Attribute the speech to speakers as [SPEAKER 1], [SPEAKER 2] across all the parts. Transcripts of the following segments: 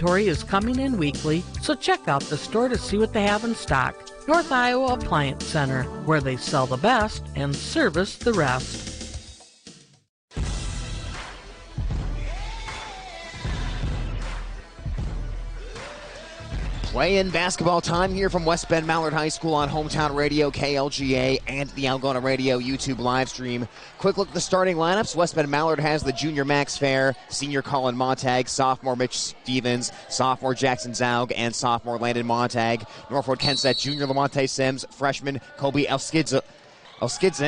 [SPEAKER 1] inventory is coming in weekly, so check out the store to see what they have in stock. North Iowa Appliance Center, where they sell the best and service the rest.
[SPEAKER 2] Play-in basketball time here from West Bend-Mallard High School on Hometown Radio, KLGA, and the Algona Radio YouTube live stream. Quick look at the starting lineups. West Bend-Mallard has the junior Max Fair, senior Colin Montag, sophomore Mitch Stevens, sophomore Jackson Zaug, and sophomore Landon Montag. Northwood-Kensett junior Lamonte Sims, freshman Kobe Elskidson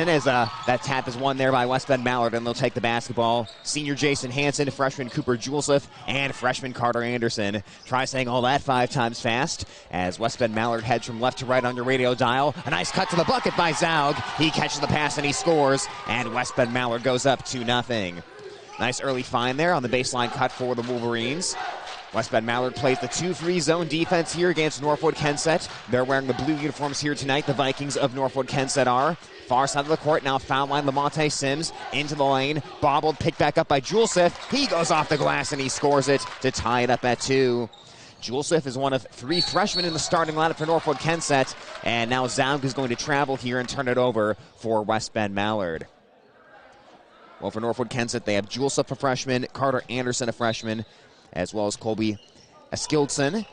[SPEAKER 2] as that tap is won there by West Bend-Mallard, and they'll take the basketball. Senior Jason Hansen, freshman Cooper Julesif, and freshman Carter Anderson. Try saying all that 5 times fast as West Bend-Mallard heads from left to right on your radio dial. A nice cut to the bucket by Zaug. He catches the pass and he scores, and West Bend-Mallard goes up 2-0. Nice early find there on the baseline cut for the Wolverines. West Bend-Mallard plays the 2-3 zone defense here against Northwood-Kensett. They're wearing the blue uniforms here tonight. The Vikings of Northwood-Kensett are. Far side of the court, now foul line, Lamonte Sims into the lane. Bobbled, picked back up by Julesif. He goes off the glass and he scores it to tie it up at 2. Julesif is one of 3 freshmen in the starting lineup for Northwood-Kensett. And now Zaug is going to travel here and turn it over for West Bend-Mallard. Well, for Northwood-Kensett, they have Julesif, a freshman, Carter Anderson, a freshman, as well as Colby Eskildson.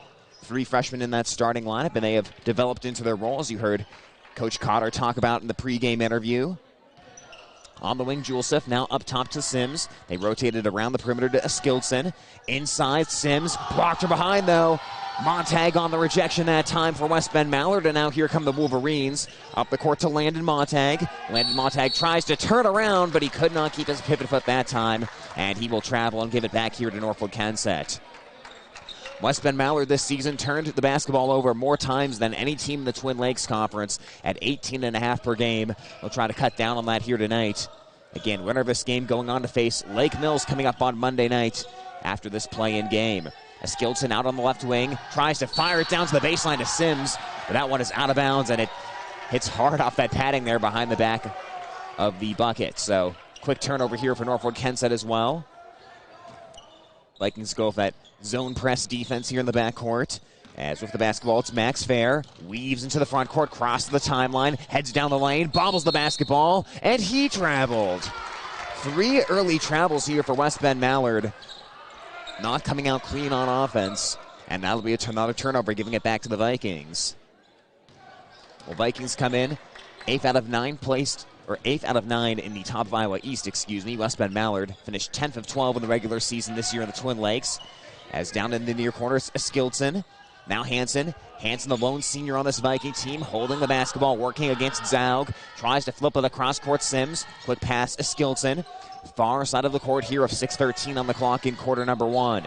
[SPEAKER 2] 3 freshmen in that starting lineup, and they have developed into their roles. You heard Coach Cotter talk about in the pregame interview. On the wing, Julesif now up top to Sims. They rotated around the perimeter to Eskildson. Inside, Sims blocked from behind, though. Montag on the rejection that time for West Bend-Mallard, and now here come the Wolverines. Up the court to Landon Montag. Landon Montag tries to turn around, but he could not keep his pivot foot that time, and he will travel and give it back here to Northwood-Kensett. West Bend-Mallard this season turned the basketball over more times than any team in the Twin Lakes Conference at 18.5 per game. They'll try to cut down on that here tonight. Again, winner of this game going on to face Lake Mills coming up on Monday night after this play-in game. Eskildson out on the left wing, tries to fire it down to the baseline to Sims, but that one is out of bounds, and it hits hard off that padding there behind the back of the bucket. So, quick turnover here for Northwood-Kensett as well. Vikings go with that zone press defense here in the backcourt. As with the basketball, it's Max Fair. Weaves into the front court, crosses the timeline, heads down the lane, bobbles the basketball, and he traveled. 3 early travels here for West Bend-Mallard. Not coming out clean on offense. And that'll be another turnover, giving it back to the Vikings. Well, Vikings come in 8th out of 9 in the top of Iowa East, West Bend-Mallard finished 10th of 12 in the regular season this year in the Twin Lakes. As down in the near corners, Eskildson. Now Hansen. Hansen, the lone senior on this Viking team, holding the basketball, working against Zaug. Tries to flip with a cross-court Sims. Quick pass, Eskildson. Far side of the court here of 6:13 on the clock in quarter number 1.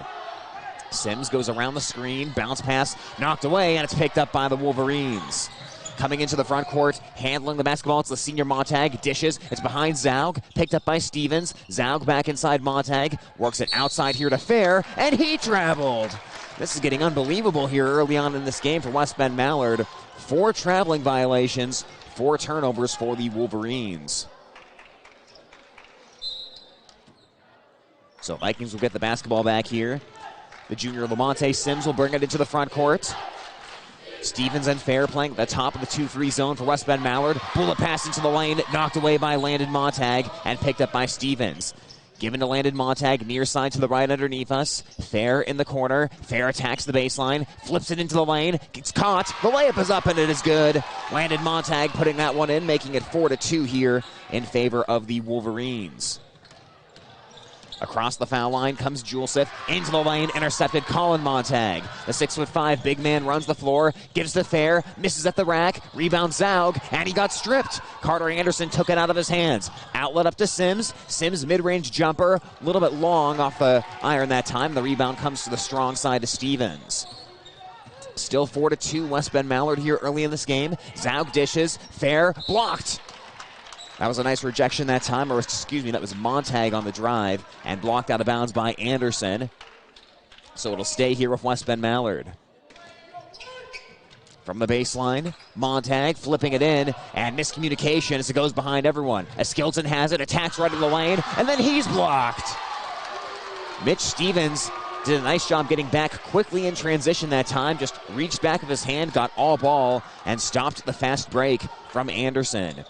[SPEAKER 2] Sims goes around the screen, bounce pass, knocked away, and it's picked up by the Wolverines. Coming into the front court, handling the basketball, it's the senior Montag, dishes, it's behind Zaug, picked up by Stevens. Zaug back inside Montag, works it outside here to Fair, and he traveled. This is getting unbelievable here early on in this game for West Bend-Mallard. 4 traveling violations, 4 turnovers for the Wolverines. So Vikings will get the basketball back here. The junior Lamonte Sims will bring it into the front court. Stevens and Fair playing at the top of the 2-3 zone for West Bend-Mallard. Bullet pass into the lane, knocked away by Landon Montag and picked up by Stevens. Given to Landon Montag, near side to the right underneath us. Fair in the corner. Fair attacks the baseline, flips it into the lane, gets caught. The layup is up and it is good. Landon Montag putting that one in, making it 4-2 here in favor of the Wolverines. Across the foul line comes Julesif, into the lane, intercepted Colin Montag. The 6'5" big man runs the floor, gives to Fair, misses at the rack, rebounds Zaug, and he got stripped. Carter Anderson took it out of his hands. Outlet up to Sims. Sims mid-range jumper, a little bit long off the iron that time. The rebound comes to the strong side to Stevens. Still 4-2 West Bend-Mallard here early in this game. Zaug dishes, Fair blocked. That was a nice rejection that time, or that was Montag on the drive and blocked out of bounds by Anderson. So it'll stay here with West Bend-Mallard. From the baseline, Montag flipping it in, and miscommunication as it goes behind everyone. Eskildson has it, attacks right in the lane, and then he's blocked. Mitch Stevens did a nice job getting back quickly in transition that time. Just reached back of his hand, got all ball, and stopped the fast break from Anderson.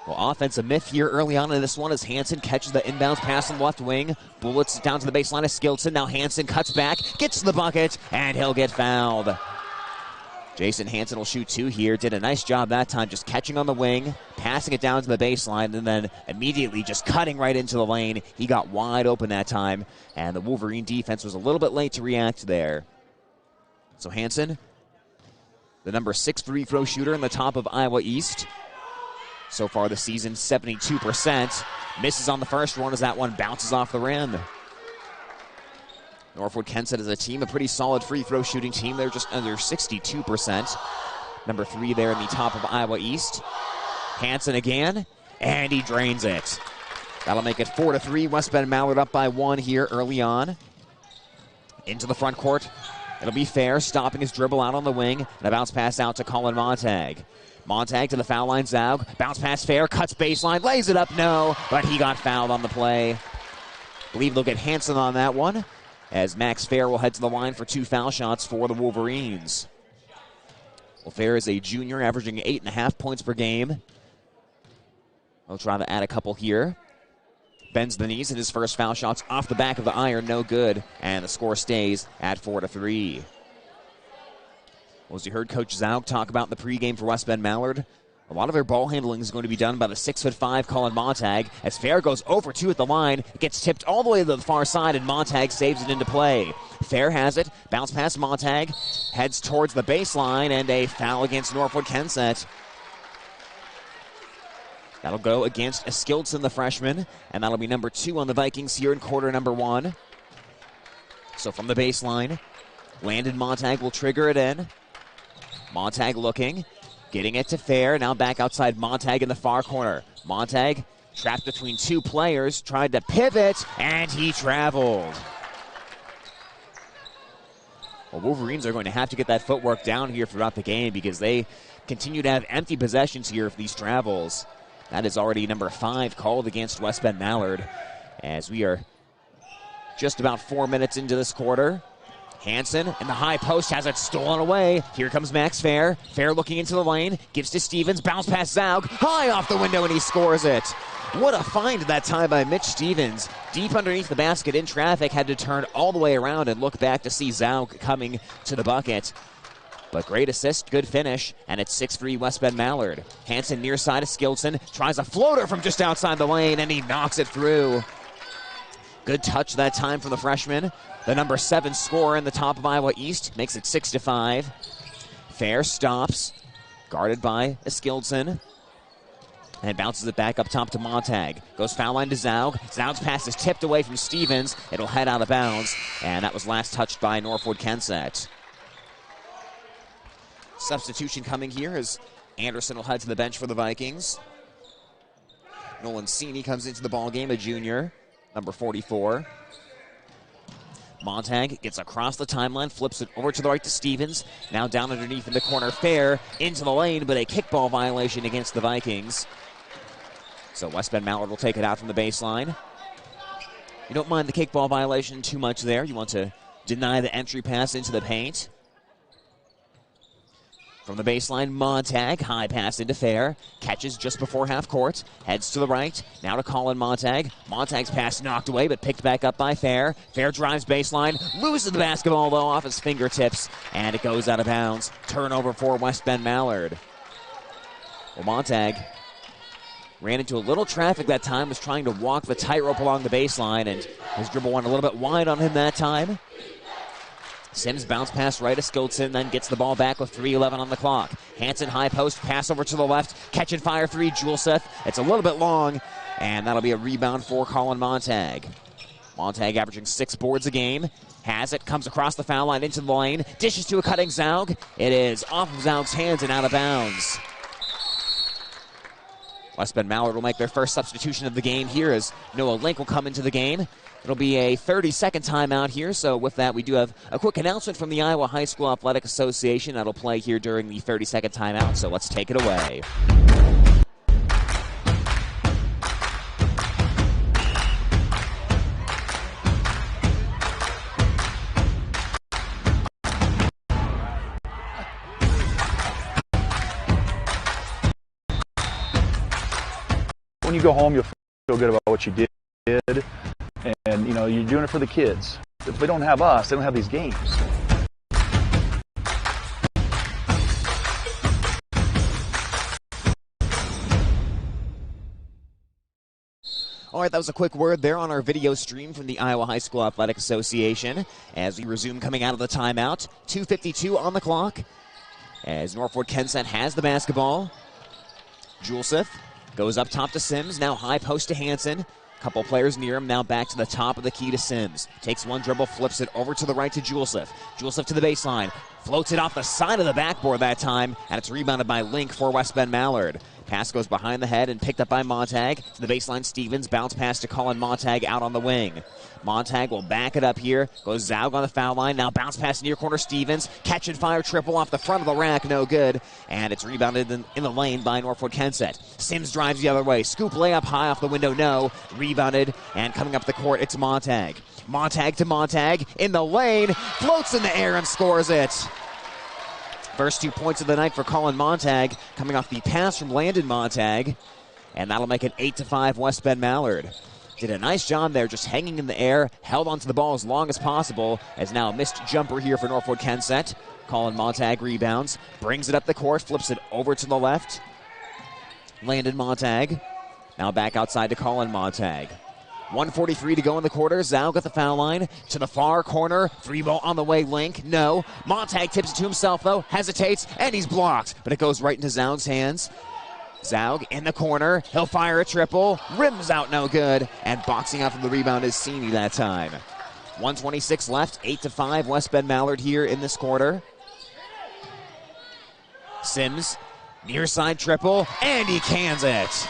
[SPEAKER 2] Well, offensive myth here early on in this one as Hansen catches the inbounds pass on the left wing. Bullets down to the baseline of Skilton. Now Hansen cuts back, gets to the bucket, and he'll get fouled. Jason Hansen will shoot 2 here. Did a nice job that time just catching on the wing, passing it down to the baseline, and then immediately just cutting right into the lane. He got wide open that time, and the Wolverine defense was a little bit late to react there. So Hansen, the number 6 free throw shooter in the top of Iowa East. So far this season, 72%. Misses on the first one as that one bounces off the rim. Northwood-Kensett is a team, a pretty solid free throw shooting team. They're just under 62%. Number 3 there in the top of Iowa East. Hansen again, and he drains it. That'll make it 4-3. West Bend-Mallard up by 1 here early on. Into the front court. It'll be Fair, stopping his dribble out on the wing, and a bounce pass out to Colin Montag. Montag to the foul line, Zaug. Bounce pass Fair, cuts baseline, lays it up, no, but he got fouled on the play. I believe they'll get Hansen on that one, as Max Fair will head to the line for 2 foul shots for the Wolverines. Well, Fair is a junior, averaging 8.5 points per game. He'll try to add a couple here. Bends the knees, and his first foul shot's off the back of the iron, no good, and the score stays at 4-3. Well, as you heard Coach Zaug talk about in the pregame for West Bend-Mallard, a lot of their ball handling is going to be done by the 6'5" Colin Montag. As Fair goes over 2 at the line, it gets tipped all the way to the far side, and Montag saves it into play. Fair has it, bounce past Montag, heads towards the baseline, and a foul against Northwood-Kensett. That'll go against Eskildson, the freshman, and that'll be number 2 on the Vikings here in quarter number 1. So from the baseline, Landon Montag will trigger it in. Montag looking, getting it to Fair. Now back outside Montag in the far corner. Montag trapped between 2 players, tried to pivot, and he traveled. Well, Wolverines are going to have to get that footwork down here throughout the game because they continue to have empty possessions here for these travels. That is already number 5 called against West Bend-Mallard as we are just about 4 minutes into this quarter. Hansen in the high post has it stolen away. Here comes Max Fair. Fair looking into the lane. Gives to Stevens. Bounce past Zaug. High off the window, and he scores it. What a find that time by Mitch Stevens. Deep underneath the basket in traffic. Had to turn all the way around and look back to see Zaug coming to the bucket. But great assist, good finish, and it's 6-3 West Bend-Mallard. Hansen near side of Skilton. Tries a floater from just outside the lane, and he knocks it through. Good touch that time from the freshman. The number 7 scorer in the top of Iowa East makes it 6-5. Fair stops, guarded by Eskildson, and bounces it back up top to Montag. Goes foul line to Zaug. Zaug's pass is tipped away from Stevens. It'll head out of bounds, and that was last touched by Northwood-Kensett. Substitution coming here as Anderson will head to the bench for the Vikings. Nolan Sini comes into the ballgame, a junior, number 44. Montag gets across the timeline, flips it over to the right to Stevens. Now down underneath in the corner, Fair into the lane, but a kickball violation against the Vikings. So West Bend-Mallard will take it out from the baseline. You don't mind the kickball violation too much there. You want to deny the entry pass into the paint. From the baseline, Montag, high pass into Fair. Catches just before half court. Heads to the right. Now to Colin Montag. Montag's pass knocked away, but picked back up by Fair. Fair drives baseline. Loses the basketball, though, off his fingertips. And it goes out of bounds. Turnover for West Bend-Mallard. Well, Montag ran into a little traffic that time. Was trying to walk the tightrope along the baseline. And his dribble went a little bit wide on him that time. Sims bounce pass right to Skilton, then gets the ball back with 3:11 on the clock. Hansen high post, pass over to the left, catch and fire 3, Juleseth. It's a little bit long, and that'll be a rebound for Colin Montag. Montag averaging 6 boards a game. Has it, comes across the foul line into the lane, dishes to a cutting Zaug. It is off of Zaug's hands and out of bounds. West Bend-Mallard will make their first substitution of the game here as Noah Link will come into the game. It'll be a 30-second timeout here, so with that, we do have a quick announcement from the Iowa High School Athletic Association that'll play here during the 30-second timeout, so let's take it away.
[SPEAKER 3] when you go home, you'll feel good about what you did, and you know you're doing it for the kids. If they don't have us, they don't have these games.
[SPEAKER 2] All right, that was a quick word there on our video stream from the Iowa High School Athletic Association as we resume coming out of the timeout. 2:52 on the clock as Northwood-Kensett has the basketball. Juleseth goes up top to Sims, now high post to Hansen. Couple players near him, now back to the top of the key to Sims. Takes one dribble, flips it over to the right to Juleseth. Juleseth to the baseline, floats it off the side of the backboard that time, and it's rebounded by Link for West Bend-Mallard. Pass goes behind the head and picked up by Montag. To the baseline, Stevens. Bounce pass to Colin Montag out on the wing. Montag will back it up here. Goes Zaug on the foul line. Now bounce pass near corner, Stevens. Catch and fire triple off the front of the rack. No good. And it's rebounded in the lane by Northwood-Kensett. Sims drives the other way. Scoop layup high off the window. No. Rebounded. And coming up the court, it's Montag. Montag to Montag. In the lane. Floats in the air and scores it. First 2 points of the night for Colin Montag, coming off the pass from Landon Montag, and that'll make it 8-5 West Bend-Mallard. Did a nice job there, just hanging in the air, held onto the ball as long as possible, as now a missed jumper here for Northwood-Kensett. Colin Montag rebounds, brings it up the court, flips it over to the left. Landon Montag, now back outside to Colin Montag. 1:43 to go in the quarter. Zaug at the foul line. To the far corner. 3-ball on the way. Link. No. Montag tips it to himself, though. Hesitates, and he's blocked. But it goes right into Zaug's hands. Zaug in the corner. He'll fire a triple. Rims out, no good. And boxing out for the rebound is Sini that time. 1:26 left. 8-5 West Bend-Mallard here in this quarter. Sims. Near side triple. And he cans it.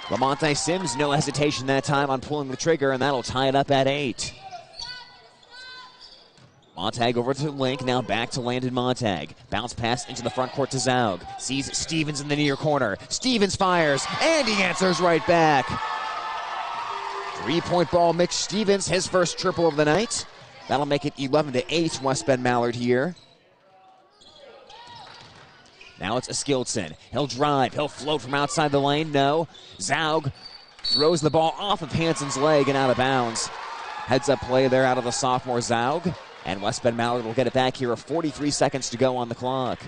[SPEAKER 2] Lamonte Sims, no hesitation that time on pulling the trigger, and that'll tie it up at 8. Montag over to Link, now back to Landon Montag. Bounce pass into the front court to Zaug. Sees Stevens in the near corner. Stevens fires, and he answers right back. 3-point ball, Mitch Stevens, his first triple of the night. That'll make it 11-8 West Bend-Mallard here. Now it's Eskildson. He'll drive. He'll float from outside the lane. No. Zaug throws the ball off of Hansen's leg and out of bounds. Heads up play there out of the sophomore Zaug. And West Bend-Mallard will get it back here. 43 seconds to go on the clock.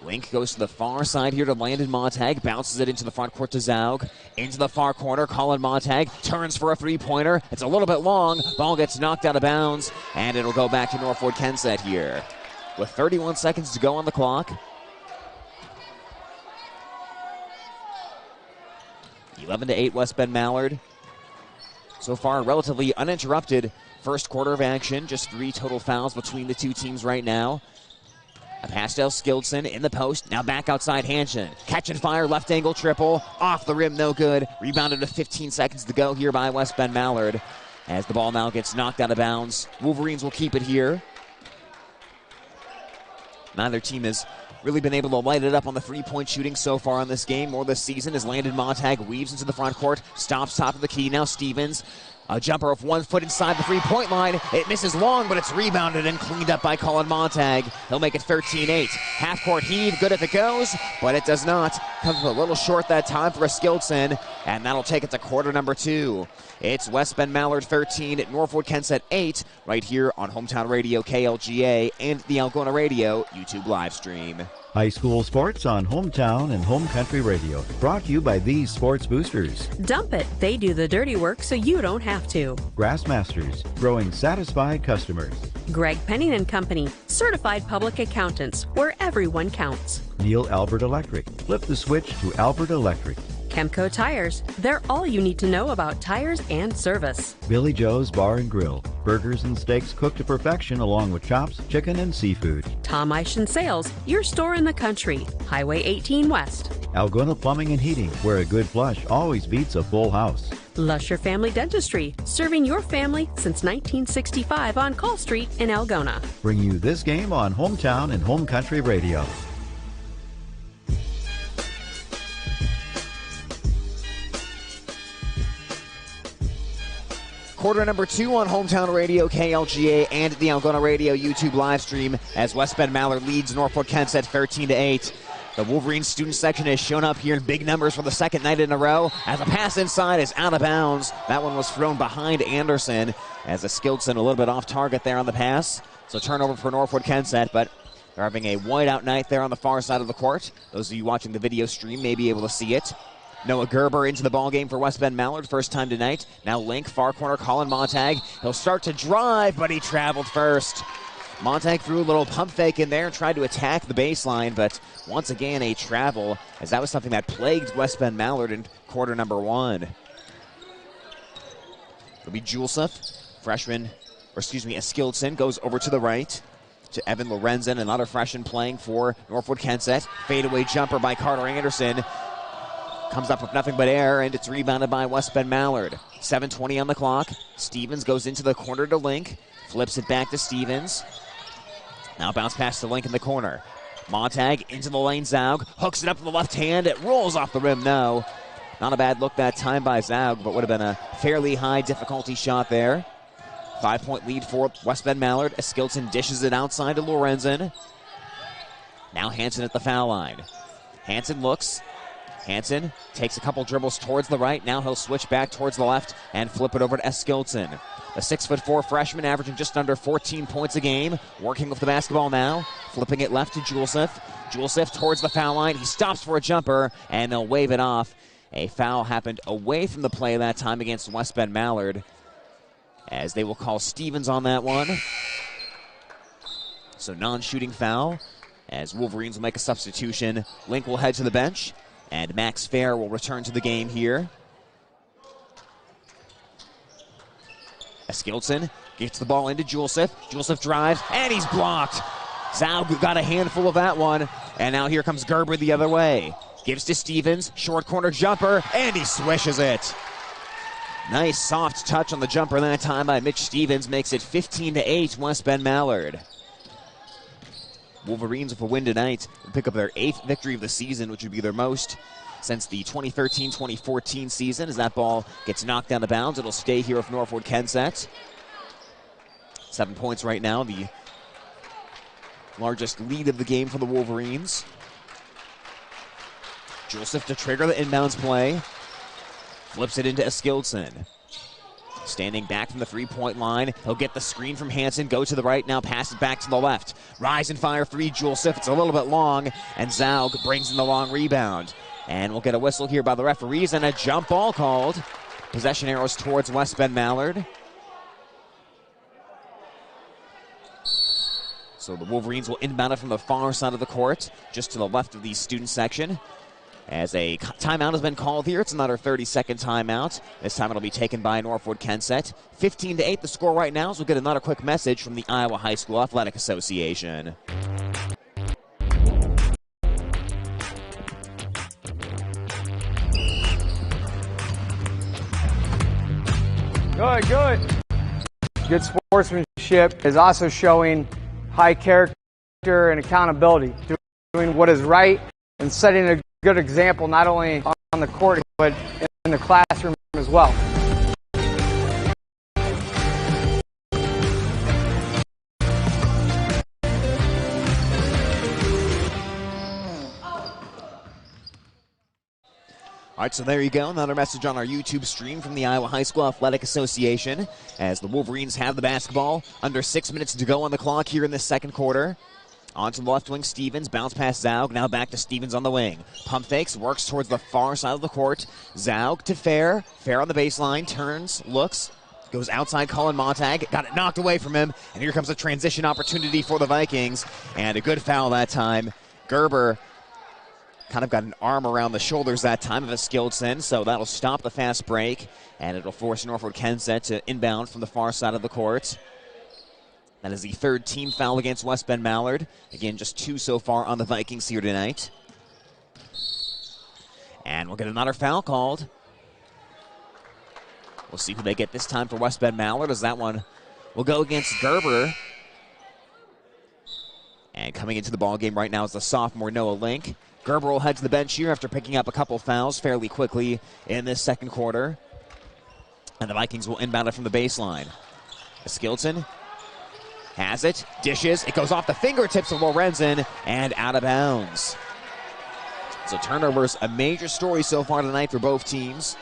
[SPEAKER 2] Link goes to the far side here to Landon Montag. Bounces it into the front court to Zaug. Into the far corner, Colin Montag turns for a three-pointer. It's a little bit long. Ball gets knocked out of bounds, and it'll go back to Northwood-Kensett here. With 31 seconds to go on the clock. 11-8 West Bend-Mallard. So far, relatively uninterrupted first quarter of action. Just 3 total fouls between the two teams right now. A pass to Eskildson in the post. Now back outside Hansen. Catch and fire, left angle triple. Off the rim, no good. Rebounded with 15 seconds to go here by West Bend-Mallard. As the ball now gets knocked out of bounds. Wolverines will keep it here. Neither team has really been able to light it up on the three-point shooting so far in this game or this season as Landon Montag weaves into the front court. Stops top of the key. Now Stevens. A jumper of 1 foot inside the three-point line. It misses long, but it's rebounded and cleaned up by Colin Montag. He'll make it 13-8. Half-court heave, good if it goes, but it does not. Comes a little short that time for Eskildson, and that'll take it to quarter number 2. It's West Bend-Mallard 13 at Northwood-Kensett 8, right here on Hometown Radio KLGA and the Algona Radio YouTube live stream.
[SPEAKER 4] High school sports on Hometown and Home Country Radio. Brought to you by these sports boosters.
[SPEAKER 5] Dump it. They do the dirty work so you don't have to.
[SPEAKER 4] Grassmasters, growing satisfied customers.
[SPEAKER 5] Greg Penning and Company, certified public accountants, where everyone counts.
[SPEAKER 4] Neil Albert Electric. Flip the switch to Albert Electric.
[SPEAKER 5] Chemco Tires. They're all you need to know about tires and service.
[SPEAKER 4] Billy Joe's Bar and Grill. Burgers and steaks cooked to perfection along with chops, chicken, and seafood.
[SPEAKER 5] Tom Eischen Sales, your store in the country. Highway 18 West.
[SPEAKER 4] Algona Plumbing and Heating, where a good flush always beats a full house.
[SPEAKER 5] Lusher Family Dentistry, serving your family since 1965 on Call Street in Algona.
[SPEAKER 4] Bring you this game on Hometown and Home Country Radio.
[SPEAKER 2] Quarter number 2 on Hometown Radio, KLGA, and the Algona Radio YouTube live stream as West Bend-Mallard leads Northwood-Kensett 13-8. The Wolverines student section has shown up here in big numbers for the second night in a row as a pass inside is out of bounds. That one was thrown behind Anderson as Eskildsen a little bit off target there on the pass. So turnover for Northwood-Kensett, but they're having a whiteout night there on the far side of the court. Those of you watching the video stream may be able to see it. Noah Gerber into the ballgame for West Bend-Mallard, first time tonight. Now Link, far corner, Colin Montag. He'll start to drive, but he traveled first. Montag threw a little pump fake in there and tried to attack the baseline, but once again a travel, as that was something that plagued West Bend-Mallard in quarter number 1. It'll be Juleseth, Eskildsen goes over to the right to Evan Lorenzen, another freshman playing for Northwood-Kensett. Fadeaway jumper by Carter Anderson. Comes up with nothing but air, and it's rebounded by West Bend-Mallard. 7:20 on the clock. Stevens goes into the corner to Link. Flips it back to Stevens. Now bounce pass to Link in the corner. Montag into the lane, Zaug. Hooks it up with the left hand. It rolls off the rim, no. Not a bad look that time by Zaug, but would have been a fairly high difficulty shot there. 5-point lead for West Bend-Mallard. Eskildsen dishes it outside to Lorenzen. Now Hansen at the foul line. Hansen looks. Hansen takes a couple dribbles towards the right. Now he'll switch back towards the left and flip it over to Eskildsen. A 6'4" freshman averaging just under 14 points a game. Working with the basketball now. Flipping it left to Juleseth. Juleseth towards the foul line. He stops for a jumper and they'll wave it off. A foul happened away from the play that time against West Bend-Mallard, as they will call Stevens on that one. So non-shooting foul as Wolverines will make a substitution. Link will head to the bench. And Max Fair will return to the game here. Eskildsen gets the ball into Juleseth. Juleseth drives, and he's blocked. Zaug got a handful of that one. And now here comes Gerber the other way. Gives to Stevens, short corner jumper, and he swishes it. Nice soft touch on the jumper that time by Mitch Stevens. Makes it 15-8 West Bend-Mallard. Wolverines, with a win tonight, will pick up their 8th victory of the season, which would be their most since the 2013-2014 season. As that ball gets knocked down the bounds, it'll stay here with Northwood-Kensett. 7 points right now, the largest lead of the game for the Wolverines. Juleseth to trigger the inbounds play. Flips it into Eskildsen. Standing back from the three-point line. He'll get the screen from Hansen, go to the right, now pass it back to the left. Rise and fire three, Juleseth. It's a little bit long, and Zaug brings in the long rebound. And we'll get a whistle here by the referees, and a jump ball called. Possession arrows towards West Bend-Mallard. So the Wolverines will inbound it from the far side of the court, just to the left of the student section. As a timeout has been called here, it's another 30-second timeout. This time it'll be taken by Northwood-Kensett. 15-8 the score right now, so we'll get another quick message from the Iowa High School Athletic Association.
[SPEAKER 6] Good. Good sportsmanship is also showing high character and accountability, doing what is right and setting a good example not only on the court but in the classroom as well.
[SPEAKER 2] All right, so there you go. Another message on our YouTube stream from the Iowa High School Athletic Association as the Wolverines have the basketball. Under 6 minutes to go on the clock here in this second quarter. On to the left wing, Stevens. Bounce past Zaug. Now back to Stevens on the wing. Pump fakes. Works towards the far side of the court. Zaug to Fair. Fair on the baseline. Turns. Looks. Goes outside. Colin Montag. Got it knocked away from him. And here comes a transition opportunity for the Vikings. And a good foul that time. Gerber kind of got an arm around the shoulders that time of Eskildsen, so that'll stop the fast break, and it'll force Northwood-Kensett to inbound from the far side of the court. That is the third team foul against West Bend-Mallard. Again, just 2 so far on the Vikings here tonight. And we'll get another foul called. We'll see who they get this time for West Bend-Mallard, as that one will go against Gerber. And coming into the ballgame right now is the sophomore Noah Link. Gerber will head to the bench here after picking up a couple fouls fairly quickly in this second quarter. And the Vikings will inbound it from the baseline. Skilton has it, dishes, it goes off the fingertips of Lorenzen and out of bounds. So turnovers, a major story so far tonight for both teams.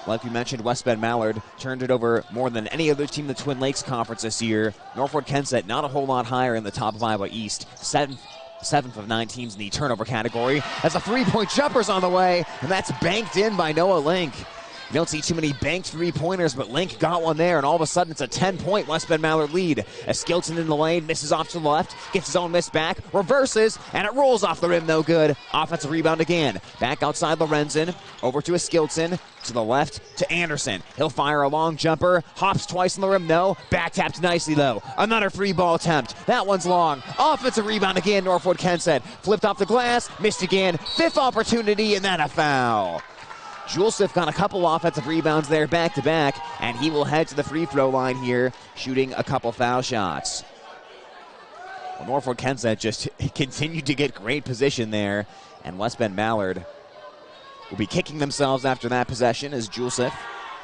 [SPEAKER 2] Like we mentioned, West Bend-Mallard turned it over more than any other team in the Twin Lakes Conference this year. Northwood-Kensett not a whole lot higher in the top of Iowa East. Seventh of 9 teams in the turnover category. As a three-point jumper's on the way, and that's banked in by Noah Link. You don't see too many banked three-pointers, but Link got one there, and all of a sudden it's a 10-point West Bend-Mallard lead. As Skilton in the lane, misses off to the left, gets his own miss back, reverses, and it rolls off the rim, no good. Offensive rebound again. Back outside Lorenzen, over to a Skilton, to the left to Anderson. He'll fire a long jumper, hops twice on the rim, no. Back tapped nicely, though. Another free ball attempt. That one's long. Offensive rebound again, Northwood-Kensett. Flipped off the glass, missed again. 5th opportunity, and then a foul. Julesif got a couple offensive rebounds there back-to-back, and he will head to the free throw line here, shooting a couple foul shots. Well, Northwood-Kensett just continued to get great position there, and West Bend-Mallard will be kicking themselves after that possession as Julesif,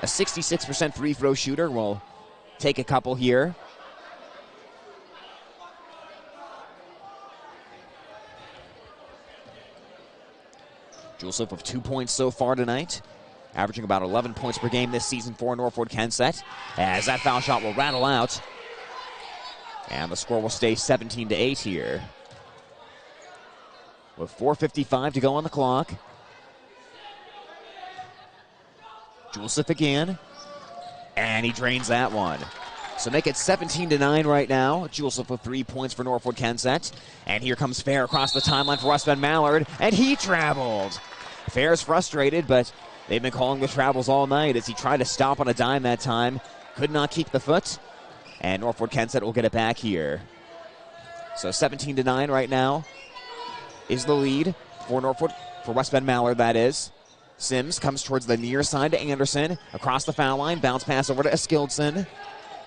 [SPEAKER 2] a 66% free throw shooter, will take a couple here. Julesif with 2 points so far tonight, averaging about 11 points per game this season for Northwood-Kensett, as that foul shot will rattle out. And the score will stay 17-8 here. With 4:55 to go on the clock. Julesif again, and he drains that one. So make it 17-9 right now. Julesif with 3 points for Northwood-Kensett. And here comes Fair across the timeline for West Bend-Mallard, and he traveled. Fair's frustrated, but they've been calling the travels all night as he tried to stop on a dime that time. Could not keep the foot, and Northwood-Kensett will get it back here. So 17-9 right now is the lead for West Bend-Mallard, that is. Sims comes towards the near side to Anderson. Across the foul line, bounce pass over to Eskildson.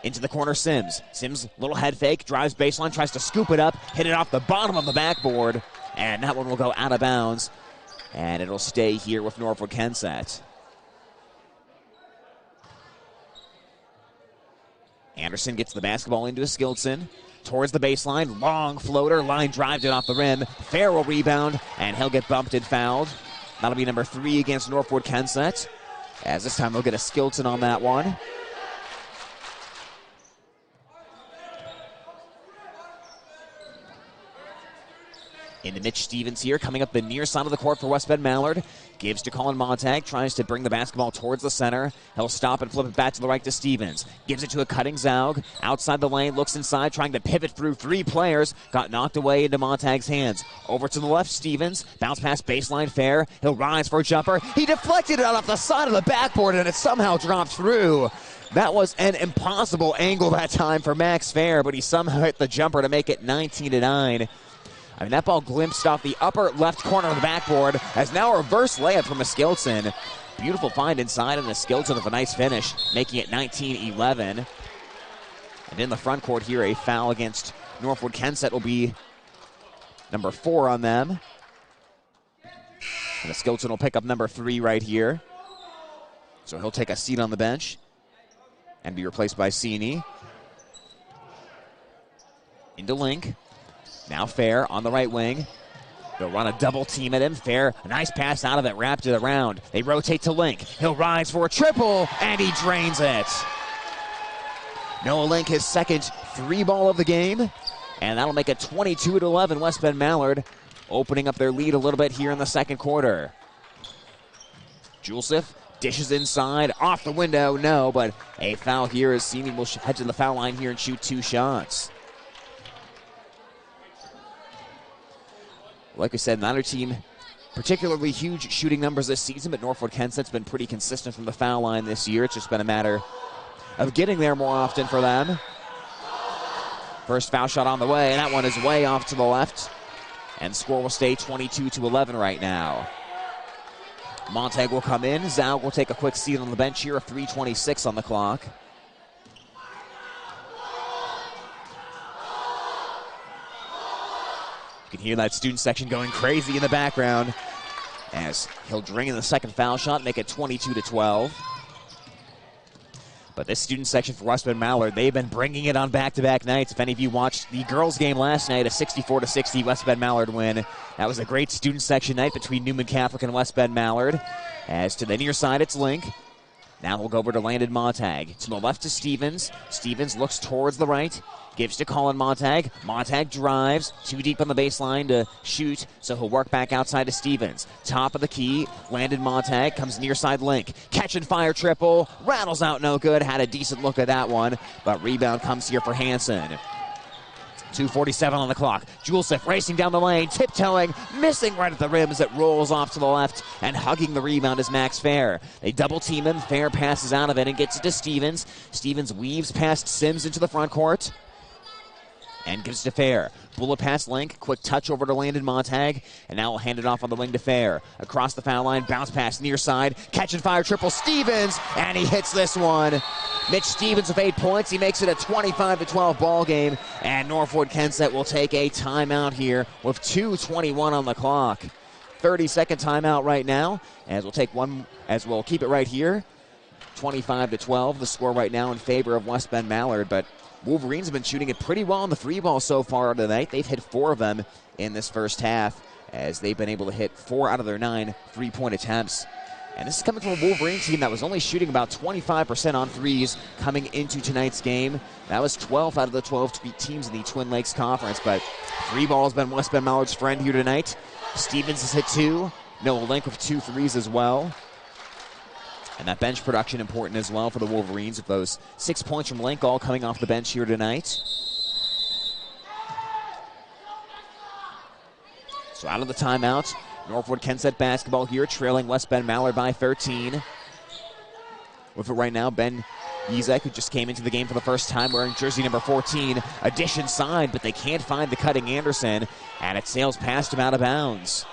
[SPEAKER 2] Into the corner, Sims. Sims, little head fake, drives baseline, tries to scoop it up, hit it off the bottom of the backboard, and that one will go out of bounds. And it'll stay here with Northwood-Kensett. Anderson gets the basketball into Eskildson. Towards the baseline, long floater, line drives it off the rim. Fair will rebound, and he'll get bumped and fouled. That'll be number 3 against Northwood-Kensett, as this time they'll get Eskildson on that one. Into Mitch Stevens here, coming up the near side of the court for West Bend-Mallard. Gives to Colin Montag, tries to bring the basketball towards the center. He'll stop and flip it back to the right to Stevens. Gives it to a cutting Zaug. Outside the lane, looks inside, trying to pivot through 3 players. Got knocked away into Montag's hands. Over to the left, Stevens. Bounce pass baseline, Fair. He'll rise for a jumper. He deflected it off the side of the backboard, and it somehow dropped through. That was an impossible angle that time for Max Fair, but he somehow hit the jumper to make it 19-9. I mean, that ball glimpsed off the upper left corner of the backboard as now a reverse layup from Eskildson. Beautiful find inside, and Eskildson with a nice finish, making it 19-11. And in the front court here, a foul against Northwood-Kensett will be number 4 on them. And Eskildson will pick up number 3 right here. So he'll take a seat on the bench and be replaced by Cini. Into Link. Now Fair on the right wing. They'll run a double team at him. Fair, a nice pass out of it, wrapped it around. They rotate to Link. He'll rise for a triple, and he drains it. Noah Link, his second 3-ball of the game, and that'll make it 22-11. West Bend-Mallard opening up their lead a little bit here in the second quarter. Julesif dishes inside, off the window, no, but a foul here as Cini will head to the foul line here and shoot 2 shots. Like I said, neither team particularly huge shooting numbers this season, but Northwood-Kensett's been pretty consistent from the foul line this year. It's just been a matter of getting there more often for them. First foul shot on the way, and that one is way off to the left. And score will stay 22-11 right now. Montag will come in. Zaug will take a quick seat on the bench here, 3:26 on the clock. You can hear that student section going crazy in the background as he'll drain in the second foul shot, make it 22-12. But this student section for West Bend-Mallard, they've been bringing it on back-to-back nights. If any of you watched the girls' game last night, a 64-60 West Bend-Mallard win. That was a great student section night between Newman Catholic and West Bend-Mallard. As to the near side, it's Link. Now we'll go over to Landon Montag. To the left to Stevens. Stevens looks towards the right. Gives to Colin Montag. Montag drives. Too deep on the baseline to shoot, so he'll work back outside to Stevens. Top of the key. Landon Montag comes near side Link. Catch and fire triple. Rattles out no good. Had a decent look at that one, but rebound comes here for Hansen. 2:47 on the clock. Julesif racing down the lane, tiptoeing, missing right at the rim as it rolls off to the left, and hugging the rebound is Max Fair. They double team him. Fair passes out of it and gets it to Stevens. Stevens weaves past Sims into the front court and gives to Fair. Bullet pass Link, quick touch over to Landon Montag, and now we'll hand it off on the wing to Fair. Across the foul line, bounce pass near side, catch and fire triple Stevens, and he hits this one. Mitch Stevens with 8 points. He makes it a 25-12 ball game, and Northwood-Kensett will take a timeout here with 2:21 on the clock. 30-second timeout right now, as we'll take one, as we'll keep it right here. 25-12, the score right now in favor of West Bend-Mallard, but Wolverines have been shooting it pretty well on the three ball so far tonight. They've hit 4 of them in this first half, as they've been able to hit 4 out of their 9 three-point attempts. And this is coming from a Wolverines team that was only shooting about 25% on threes coming into tonight's game. That was 12 out of the 12 teams in the Twin Lakes Conference, but three ball has been West Bend-Mallard's friend here tonight. Stevens has hit 2. Noah Link with 2 threes as well. And that bench production important as well for the Wolverines, with those 6 points from Link all coming off the bench here tonight. So out of the timeout, Northwood-Kensett basketball here, trailing West Bend-Mallard by 13. With it right now, Ben Yezek, who just came into the game for the first time wearing jersey number 14. Addition signed, but they can't find the cutting Anderson, and it sails past him out of bounds.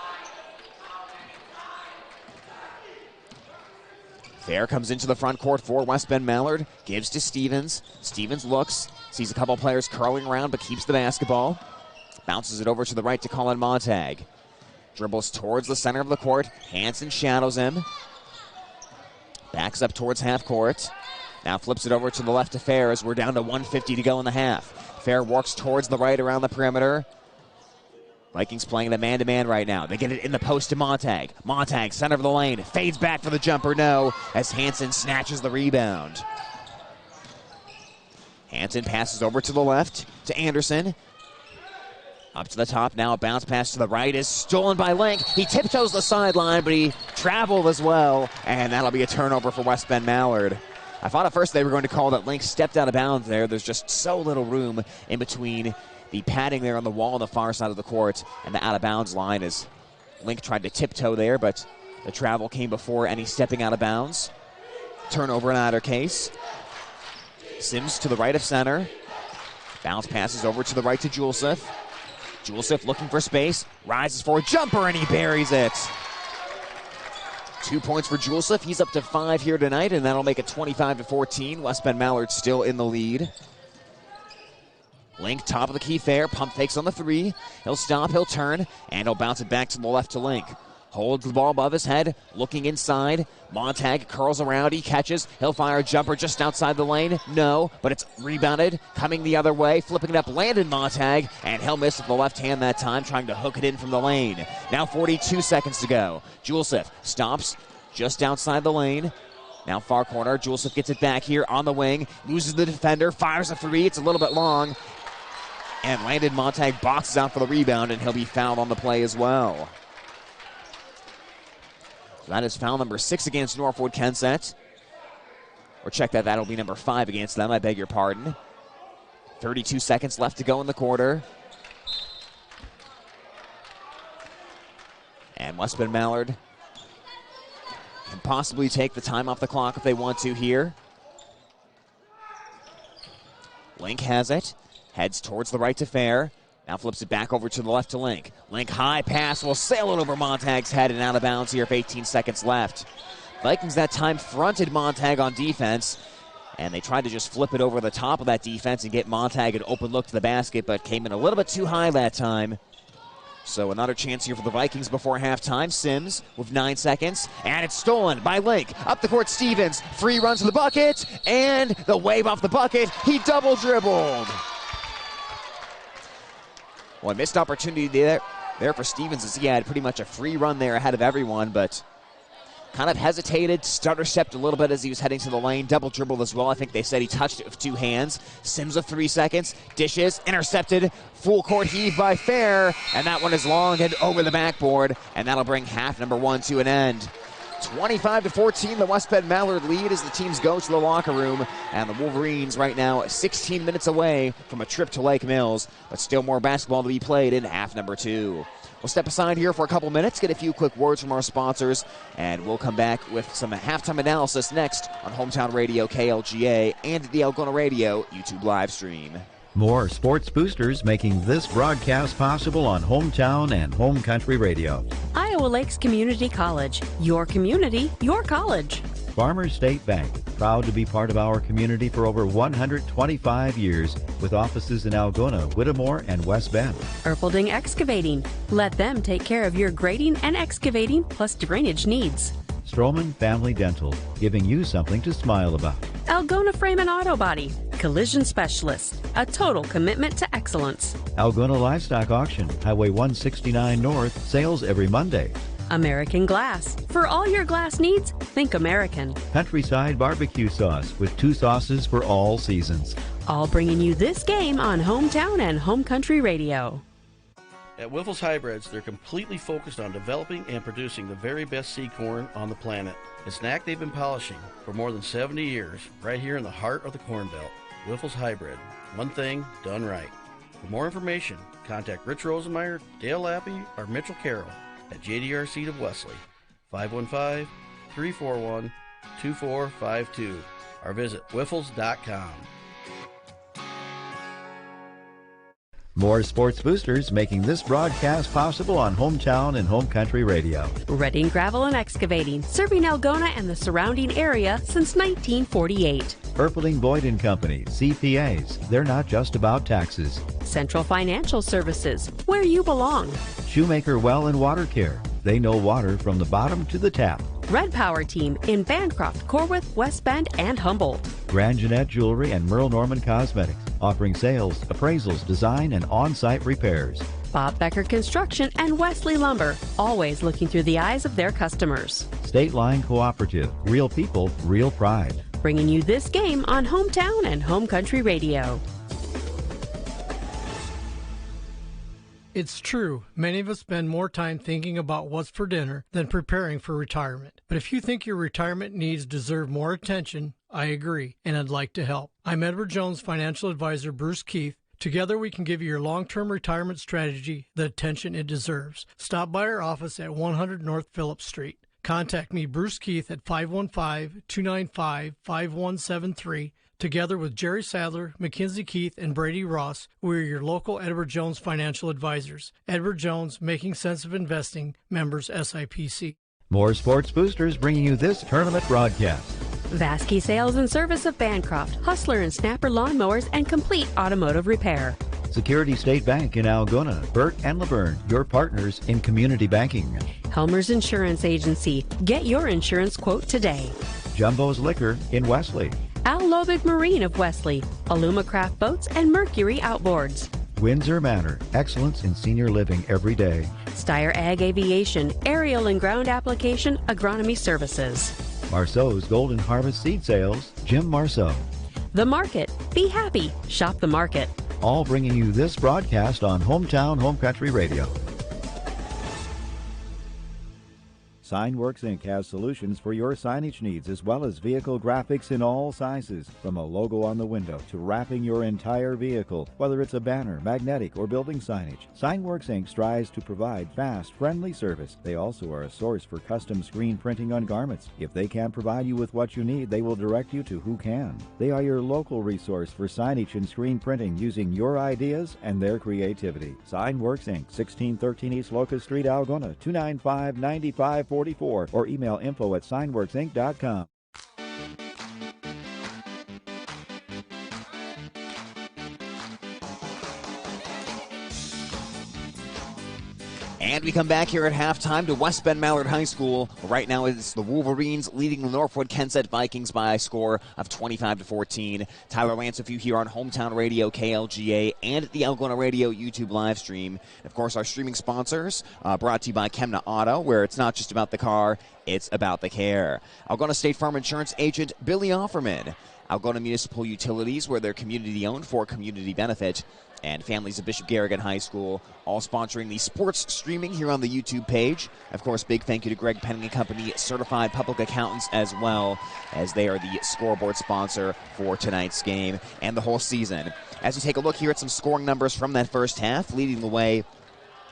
[SPEAKER 2] Fair comes into the front court for West Bend-Mallard, gives to Stevens. Stevens looks, sees a couple players curling around, but keeps the basketball. Bounces it over to the right to Colin Montag. Dribbles towards the center of the court. Hansen shadows him. Backs up towards half court. Now flips it over to the left to Fair as we're down to 1:50 to go in the half. Fair walks towards the right around the perimeter. Vikings playing the man-to-man right now. They get it in the post to Montag. Montag, center of the lane. Fades back for the jumper, no, as Hansen snatches the rebound. Hansen passes over to the left to Anderson. Up to the top now, a bounce pass to the right is stolen by Link. He tiptoes the sideline, but he traveled as well, and that'll be a turnover for West Bend-Mallard. I thought at first they were going to call that Link stepped out of bounds there. There's just so little room in between the padding there on the wall on the far side of the court and the out-of-bounds line, as Link tried to tiptoe there, but the travel came before any stepping out of bounds. Turnover in either case. Sims to the right of center. Bounce passes over to the right to Julesif. Julesif looking for space, rises for a jumper, and he buries it. 2 points for Julesif. He's up to 5 here tonight, and that'll make it 25-14. West Bend-Mallard still in the lead. Link, top of the key Fair, pump fakes on the 3. He'll stop, he'll turn, and he'll bounce it back to the left to Link. Holds the ball above his head, looking inside. Montag curls around, he catches. He'll fire a jumper just outside the lane. No, but it's rebounded, coming the other way, flipping it up, Landon Montag, and he'll miss with the left hand that time, trying to hook it in from the lane. Now 42 seconds to go. Julesif stops just outside the lane. Now far corner, Julesif gets it back here on the wing, loses the defender, fires a 3, it's a little bit long. And Landon Montag boxes out for the rebound, and he'll be fouled on the play as well. That is foul number 6 against Northwood-Kensett. Or check that, that'll be number 5 against them, I beg your pardon. 32 seconds left to go in the quarter. And West Bend-Mallard can possibly take the time off the clock if they want to here. Link has it, heads towards the right to Fair. Now flips it back over to the left to Link. Link high pass will sail it over Montag's head and out of bounds here with 18 seconds left. Vikings that time fronted Montag on defense, and they tried to just flip it over the top of that defense and get Montag an open look to the basket, but came in a little bit too high that time. So another chance here for the Vikings before halftime. Sims with 9 seconds, and it's stolen by Link. Up the court, Stevens. Free runs to the bucket, and the wave off the bucket. He double dribbled. Well, a missed opportunity there for Stevens as he had pretty much a free run there ahead of everyone, but kind of hesitated, stutter stepped a little bit as he was heading to the lane. Double dribbled as well. I think they said he touched it with 2 hands. Sims with 3 seconds. Dishes, intercepted. Full court heave by Fair. And that one is long and over the backboard. And that'll bring half number 1 to an end. 25-14, the West Bend-Mallard lead as the teams go to the locker room. And the Wolverines right now 16 minutes away from a trip to Lake Mills. But still more basketball to be played in half number 2. We'll step aside here for a couple minutes, get a few quick words from our sponsors, and we'll come back with some halftime analysis next on Hometown Radio KLGA and the Algona Radio YouTube live stream.
[SPEAKER 4] More sports boosters making this broadcast possible on Hometown and Home Country Radio.
[SPEAKER 5] Iowa Lakes Community College. Your community, your college.
[SPEAKER 4] Farmers State Bank, proud to be part of our community for over 125 years, with offices in Algona, Whittemore, and West Bend.
[SPEAKER 5] Erpelding Excavating. Let them take care of your grading and excavating plus drainage needs.
[SPEAKER 4] Stroman Family Dental, giving you something to smile about.
[SPEAKER 5] Algona Frame and Auto Body. Collision Specialist. A total commitment to excellence.
[SPEAKER 4] Algona Livestock Auction, Highway 169 North, sales every Monday.
[SPEAKER 5] American Glass. For all your glass needs, think American.
[SPEAKER 4] Countryside Barbecue Sauce, with 2 sauces for all seasons.
[SPEAKER 5] All bringing you this game on Hometown and Home Country Radio.
[SPEAKER 7] At Wiffles Hybrids, they're completely focused on developing and producing the very best seed corn on the planet. It's an act they've been polishing for more than 70 years, right here in the heart of the Corn Belt. Wiffles Hybrid. One thing done right. For more information, contact Rich Rosenmeyer, Dale Lappy, or Mitchell Carroll at JDR Seed of Wesley, 515-341-2452, or visit wiffles.com.
[SPEAKER 4] More sports boosters making this broadcast possible on Hometown and Home Country Radio.
[SPEAKER 5] Redding Gravel and Excavating, serving Algona and the surrounding area since 1948.
[SPEAKER 4] Erpelding Boyd & Company, CPAs. They're not just about taxes.
[SPEAKER 5] Central Financial Services, where you belong.
[SPEAKER 4] Shoemaker Well and Water Care. They know water from the bottom to the tap.
[SPEAKER 5] Red Power Team in Bancroft, Corwith, West Bend, and Humboldt.
[SPEAKER 4] Grand Jeanette Jewelry and Merle Norman Cosmetics, offering sales, appraisals, design, and on-site repairs.
[SPEAKER 5] Bob Becker Construction and Wesley Lumber, always looking through the eyes of their customers.
[SPEAKER 4] State Line Cooperative, real people, real pride.
[SPEAKER 5] Bringing you this game on Hometown and Home Country Radio.
[SPEAKER 8] It's true, many of us spend more time thinking about what's for dinner than preparing for retirement. But if you think your retirement needs deserve more attention, I agree, and I'd like to help. I'm Edward Jones financial advisor Bruce Keith. Together we can give you your long-term retirement strategy the attention it deserves. Stop by our office at 100 North Phillips Street. Contact me, Bruce Keith, at 515-295-5173. Together with Jerry Sadler, Mackenzie Keith, and Brady Ross, we are your local Edward Jones financial advisors. Edward Jones, Making Sense of Investing, members SIPC.
[SPEAKER 4] More sports boosters bringing you this tournament broadcast.
[SPEAKER 5] Vasky Sales and Service of Bancroft, Hustler and Snapper Lawnmowers, and complete automotive repair.
[SPEAKER 4] Security State Bank in Algona, Burt and Laverne, your partners in community banking.
[SPEAKER 5] Helmer's Insurance Agency, get your insurance quote today.
[SPEAKER 4] Jumbo's Liquor in Wesley.
[SPEAKER 5] Al Lobig Marine of Wesley, Aluma Craft Boats, and Mercury Outboards.
[SPEAKER 4] Windsor Manor, excellence in senior living every day.
[SPEAKER 5] Steyr Ag Aviation, aerial and ground application, agronomy services.
[SPEAKER 4] Marceau's Golden Harvest Seed Sales, Jim Marceau.
[SPEAKER 5] The Market, be happy, shop the market.
[SPEAKER 4] All bringing you this broadcast on Hometown Home Country Radio. Signworks Inc. has solutions for your signage needs as well as vehicle graphics in all sizes. From a logo on the window to wrapping your entire vehicle, whether it's a banner, magnetic, or building signage, Signworks Inc. strives to provide fast, friendly service. They also are a source for custom screen printing on garments. If they can't provide you with what you need, they will direct you to who can. They are your local resource for signage and screen printing using your ideas and their creativity. Signworks Inc., 1613 East Locust Street, Algona, 295-9544, or email info@signworksinc.com.
[SPEAKER 2] And we come back here at halftime to West Bend-Mallard High School. Right now it's the Wolverines leading the Northwood-Kensett Vikings by a score of 25-14. Tyler Lance with you here on Hometown Radio, KLGA, and the Algona Radio YouTube live stream. And of course, our streaming sponsors brought to you by Chemna Auto, where it's not just about the car, it's about the care. Algona State Farm Insurance agent Billy Offerman. Algona Municipal Utilities, where they're community-owned for community benefit. And Families of Bishop Garrigan High School, all sponsoring the sports streaming here on the YouTube page. Of course, big thank you to Greg Penning & Company, certified public accountants, as well, as they are the scoreboard sponsor for tonight's game and the whole season. As we take a look here at some scoring numbers from that first half, leading the way,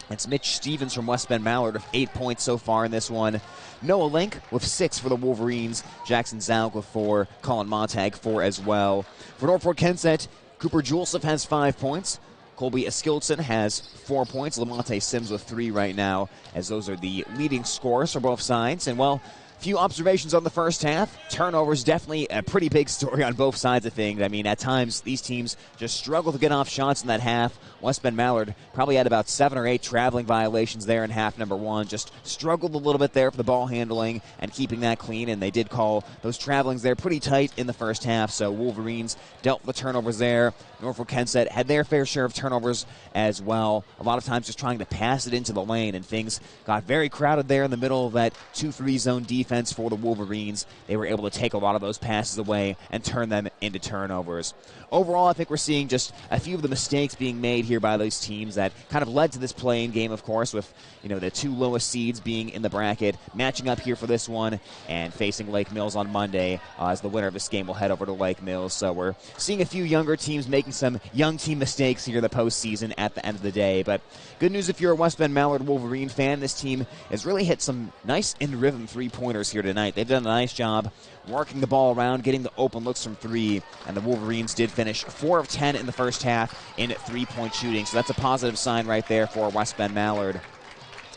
[SPEAKER 2] it's Mitch Stevens from West Bend-Mallard with 8 points so far in this one. Noah Link with 6 for the Wolverines. Jackson Zaug with 4. Colin Montag 4 as well. For Northwood-Kensett, Cooper Julesif has 5 points. Colby Eskildson has 4 points. Lamonte Sims with 3 right now, as those are the leading scorers for both sides. And, well, few observations on the first half. Turnovers, definitely a pretty big story on both sides of things. I mean, at times, these teams just struggle to get off shots in that half. West Bend-Mallard probably had about 7 or 8 traveling violations there in half number 1. Just struggled a little bit there for the ball handling and keeping that clean, and they did call those travelings there pretty tight in the first half. So Wolverines dealt with the turnovers there. Northwood-Kensett had their fair share of turnovers as well. A lot of times just trying to pass it into the lane, and things got very crowded there in the middle of that 2-3 zone defense for the Wolverines. They were able to take a lot of those passes away and turn them into turnovers. Overall, I think we're seeing just a few of the mistakes being made here by those teams that kind of led to this play-in game, of course, with the 2 lowest seeds being in the bracket, matching up here for this one and facing Lake Mills on Monday, as the winner of this game will head over to Lake Mills. So we're seeing a few younger teams making some young team mistakes here in the postseason at the end of the day. But good news if you're a West Bend-Mallard Wolverine fan. This team has really hit some nice in-rhythm three-pointers here tonight. They've done a nice job working the ball around, getting the open looks from 3, and the Wolverines did finish 4 of 10 in the first half in 3-point shooting. So that's a positive sign right there for West Bend-Mallard.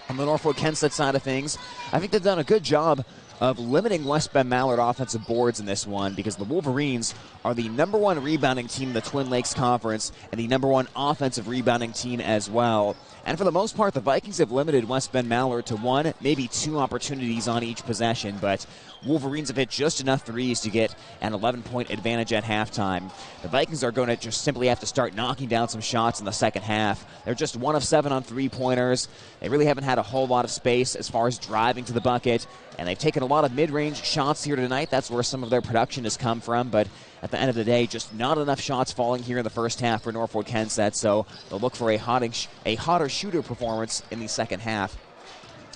[SPEAKER 2] On the Northwood-Kensett side of things, I think they've done a good job of limiting West Bend-Mallard offensive boards in this one, because the Wolverines are the number 1 rebounding team in the Twin Lakes Conference and the number 1 offensive rebounding team as well. And for the most part, the Vikings have limited West Bend-Mallard to 1, maybe 2 opportunities on each possession, but Wolverines have hit just enough threes to get an 11-point advantage at halftime. The Vikings are going to just simply have to start knocking down some shots in the second half. They're just 1 of 7 on three-pointers. They really haven't had a whole lot of space as far as driving to the bucket, and they've taken a lot of mid-range shots here tonight. That's where some of their production has come from, but at the end of the day, just not enough shots falling here in the first half for Northwood-Kensett, so they'll look for a hotter shooter performance in the second half.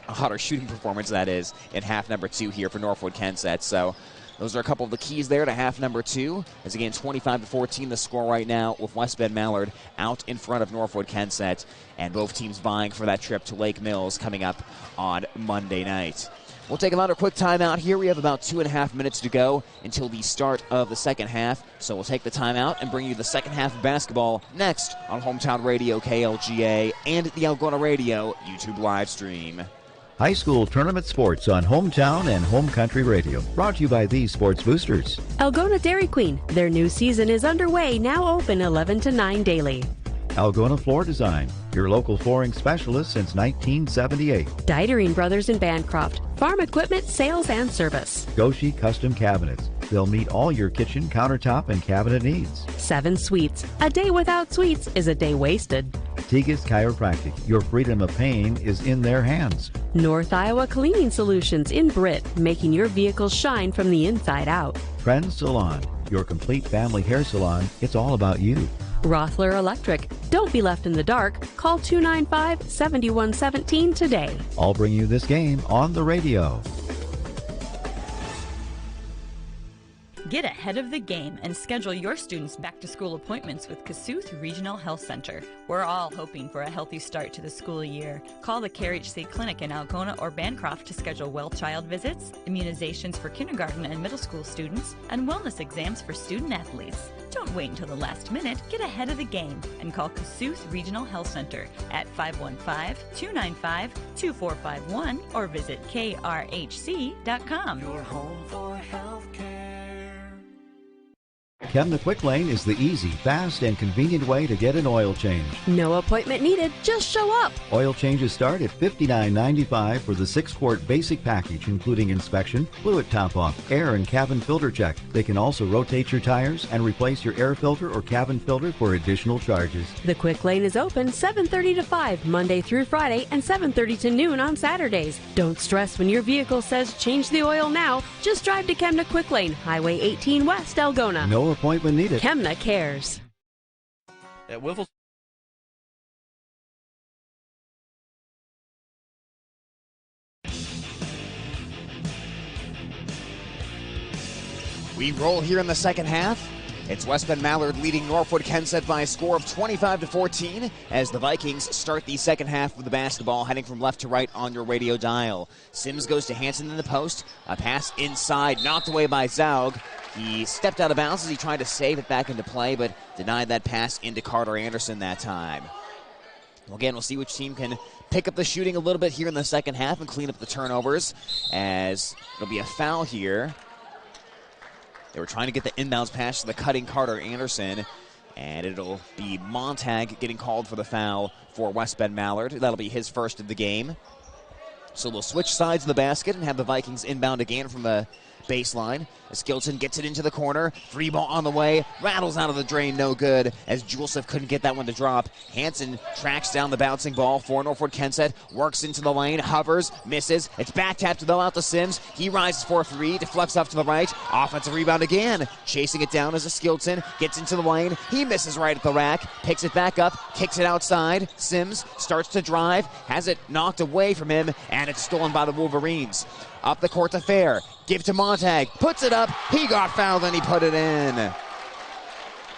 [SPEAKER 2] A hotter shooting performance, that is, in half number 2 here for Northwood-Kensett. So those are a couple of the keys there to half number 2. As again, 25-14 the score right now, with West Bend-Mallard out in front of Northwood-Kensett, and both teams vying for that trip to Lake Mills coming up on Monday night. We'll take another quick timeout here. We have about 2.5 minutes to go until the start of the second half. So we'll take the timeout and bring you the second half of basketball next on Hometown Radio, KLGA, and the Algona Radio YouTube live stream.
[SPEAKER 4] High school tournament sports on Hometown and Home Country Radio. Brought to you by these sports boosters.
[SPEAKER 5] Algona Dairy Queen. Their new season is underway, now open 11 to 9 daily.
[SPEAKER 4] Algona Floor Design, your local flooring specialist since 1978.
[SPEAKER 5] Dietering Brothers in Bancroft. Farm equipment, sales, and service.
[SPEAKER 4] Goshi Custom Cabinets. They'll meet all your kitchen, countertop, and cabinet needs.
[SPEAKER 5] 7 Sweets. A day without sweets is a day wasted.
[SPEAKER 4] Tigas Chiropractic. Your freedom of pain is in their hands.
[SPEAKER 5] North Iowa Cleaning Solutions in Britt, making your vehicle shine from the inside out.
[SPEAKER 4] Trend Salon. Your complete family hair salon. It's all about you.
[SPEAKER 5] Rothler Electric. Don't be left in the dark. Call 295-7117 today.
[SPEAKER 4] I'll bring you this game on the radio.
[SPEAKER 9] Get ahead of the game and schedule your students' back-to-school appointments with Kossuth Regional Health Center. We're all hoping for a healthy start to the school year. Call the CareHC Clinic in Algona or Bancroft to schedule well child visits, immunizations for kindergarten and middle school students, and wellness exams for student athletes. Don't wait until the last minute. Get ahead of the game and call Kossuth Regional Health Center at 515-295-2451 or visit krhc.com.
[SPEAKER 10] Your home for health care.
[SPEAKER 4] Kemna Quick Lane is the easy, fast, and convenient way to get an oil change.
[SPEAKER 5] No appointment needed, just show up.
[SPEAKER 4] Oil changes start at $59.95 for the 6-quart basic package, including inspection, fluid top-off, air and cabin filter check. They can also rotate your tires and replace your air filter or cabin filter for additional charges.
[SPEAKER 5] The Quick Lane is open 7:30 to 5 Monday through Friday and 7:30 to noon on Saturdays. Don't stress when your vehicle says change the oil now. Just drive to Kemna Quick Lane, Highway 18 West, Algona.
[SPEAKER 4] No appointment needed.
[SPEAKER 5] Kemna cares.
[SPEAKER 7] At Wiffles.
[SPEAKER 2] We roll here in the second half. It's West Bend-Mallard leading Northwood-Kensett by a score of 25-14 as the Vikings start the second half of the basketball, heading from left to right on your radio dial. Sims goes to Hansen in the post. A pass inside, knocked away by Zaug. He stepped out of bounds as he tried to save it back into play, but denied that pass into Carter Anderson that time. Well, again, we'll see which team can pick up the shooting a little bit here in the second half and clean up the turnovers, as it'll be a foul here. They were trying to get the inbounds pass to the cutting Carter Anderson, and it'll be Montag getting called for the foul for West Bend-Mallard. That'll be his first of the game. So they'll switch sides of the basket and have the Vikings inbound again from the baseline. As Skilton gets it into the corner. Free ball on the way. Rattles out of the drain, no good, as Julesif couldn't get that one to drop. Hansen tracks down the bouncing ball for Northwood-Kensett. Works into the lane, hovers, misses. It's back tapped though out to Sims. He rises for a three, deflects off to the right. Offensive rebound again. Chasing it down as a Skilton. Gets into the lane. He misses right at the rack. Picks it back up. Kicks it outside. Sims starts to drive. Has it knocked away from him, and it's stolen by the Wolverines. Up the court to Fair. Give to Montag. Puts it up. He got fouled and he put it in.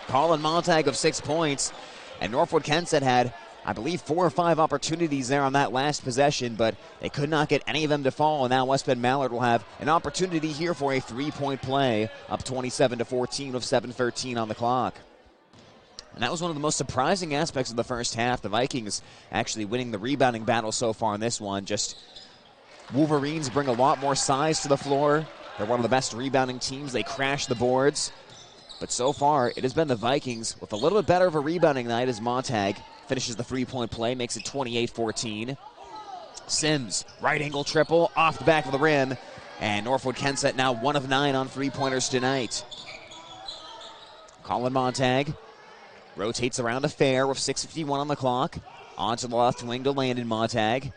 [SPEAKER 2] Colin Montag of 6 points. And Northwood-Kensett had, I believe, 4 or 5 opportunities there on that last possession, but they could not get any of them to fall. And now West Bend-Mallard will have an opportunity here for a 3-point play, up 27-14 with 7:13 on the clock. And that was one of the most surprising aspects of the first half. The Vikings actually winning the rebounding battle so far in this one. Just Wolverines bring a lot more size to the floor. They're one of the best rebounding teams. They crash the boards. But so far, it has been the Vikings with a little bit better of a rebounding night as Montag finishes the 3-point play, makes it 28-14. Sims, right angle triple, off the back of the rim. And Northwood-Kensett now 1 of 9 on 3-pointers tonight. Colin Montag rotates around to Fair with 6:51 on the clock. Onto the left wing to Landon Montag.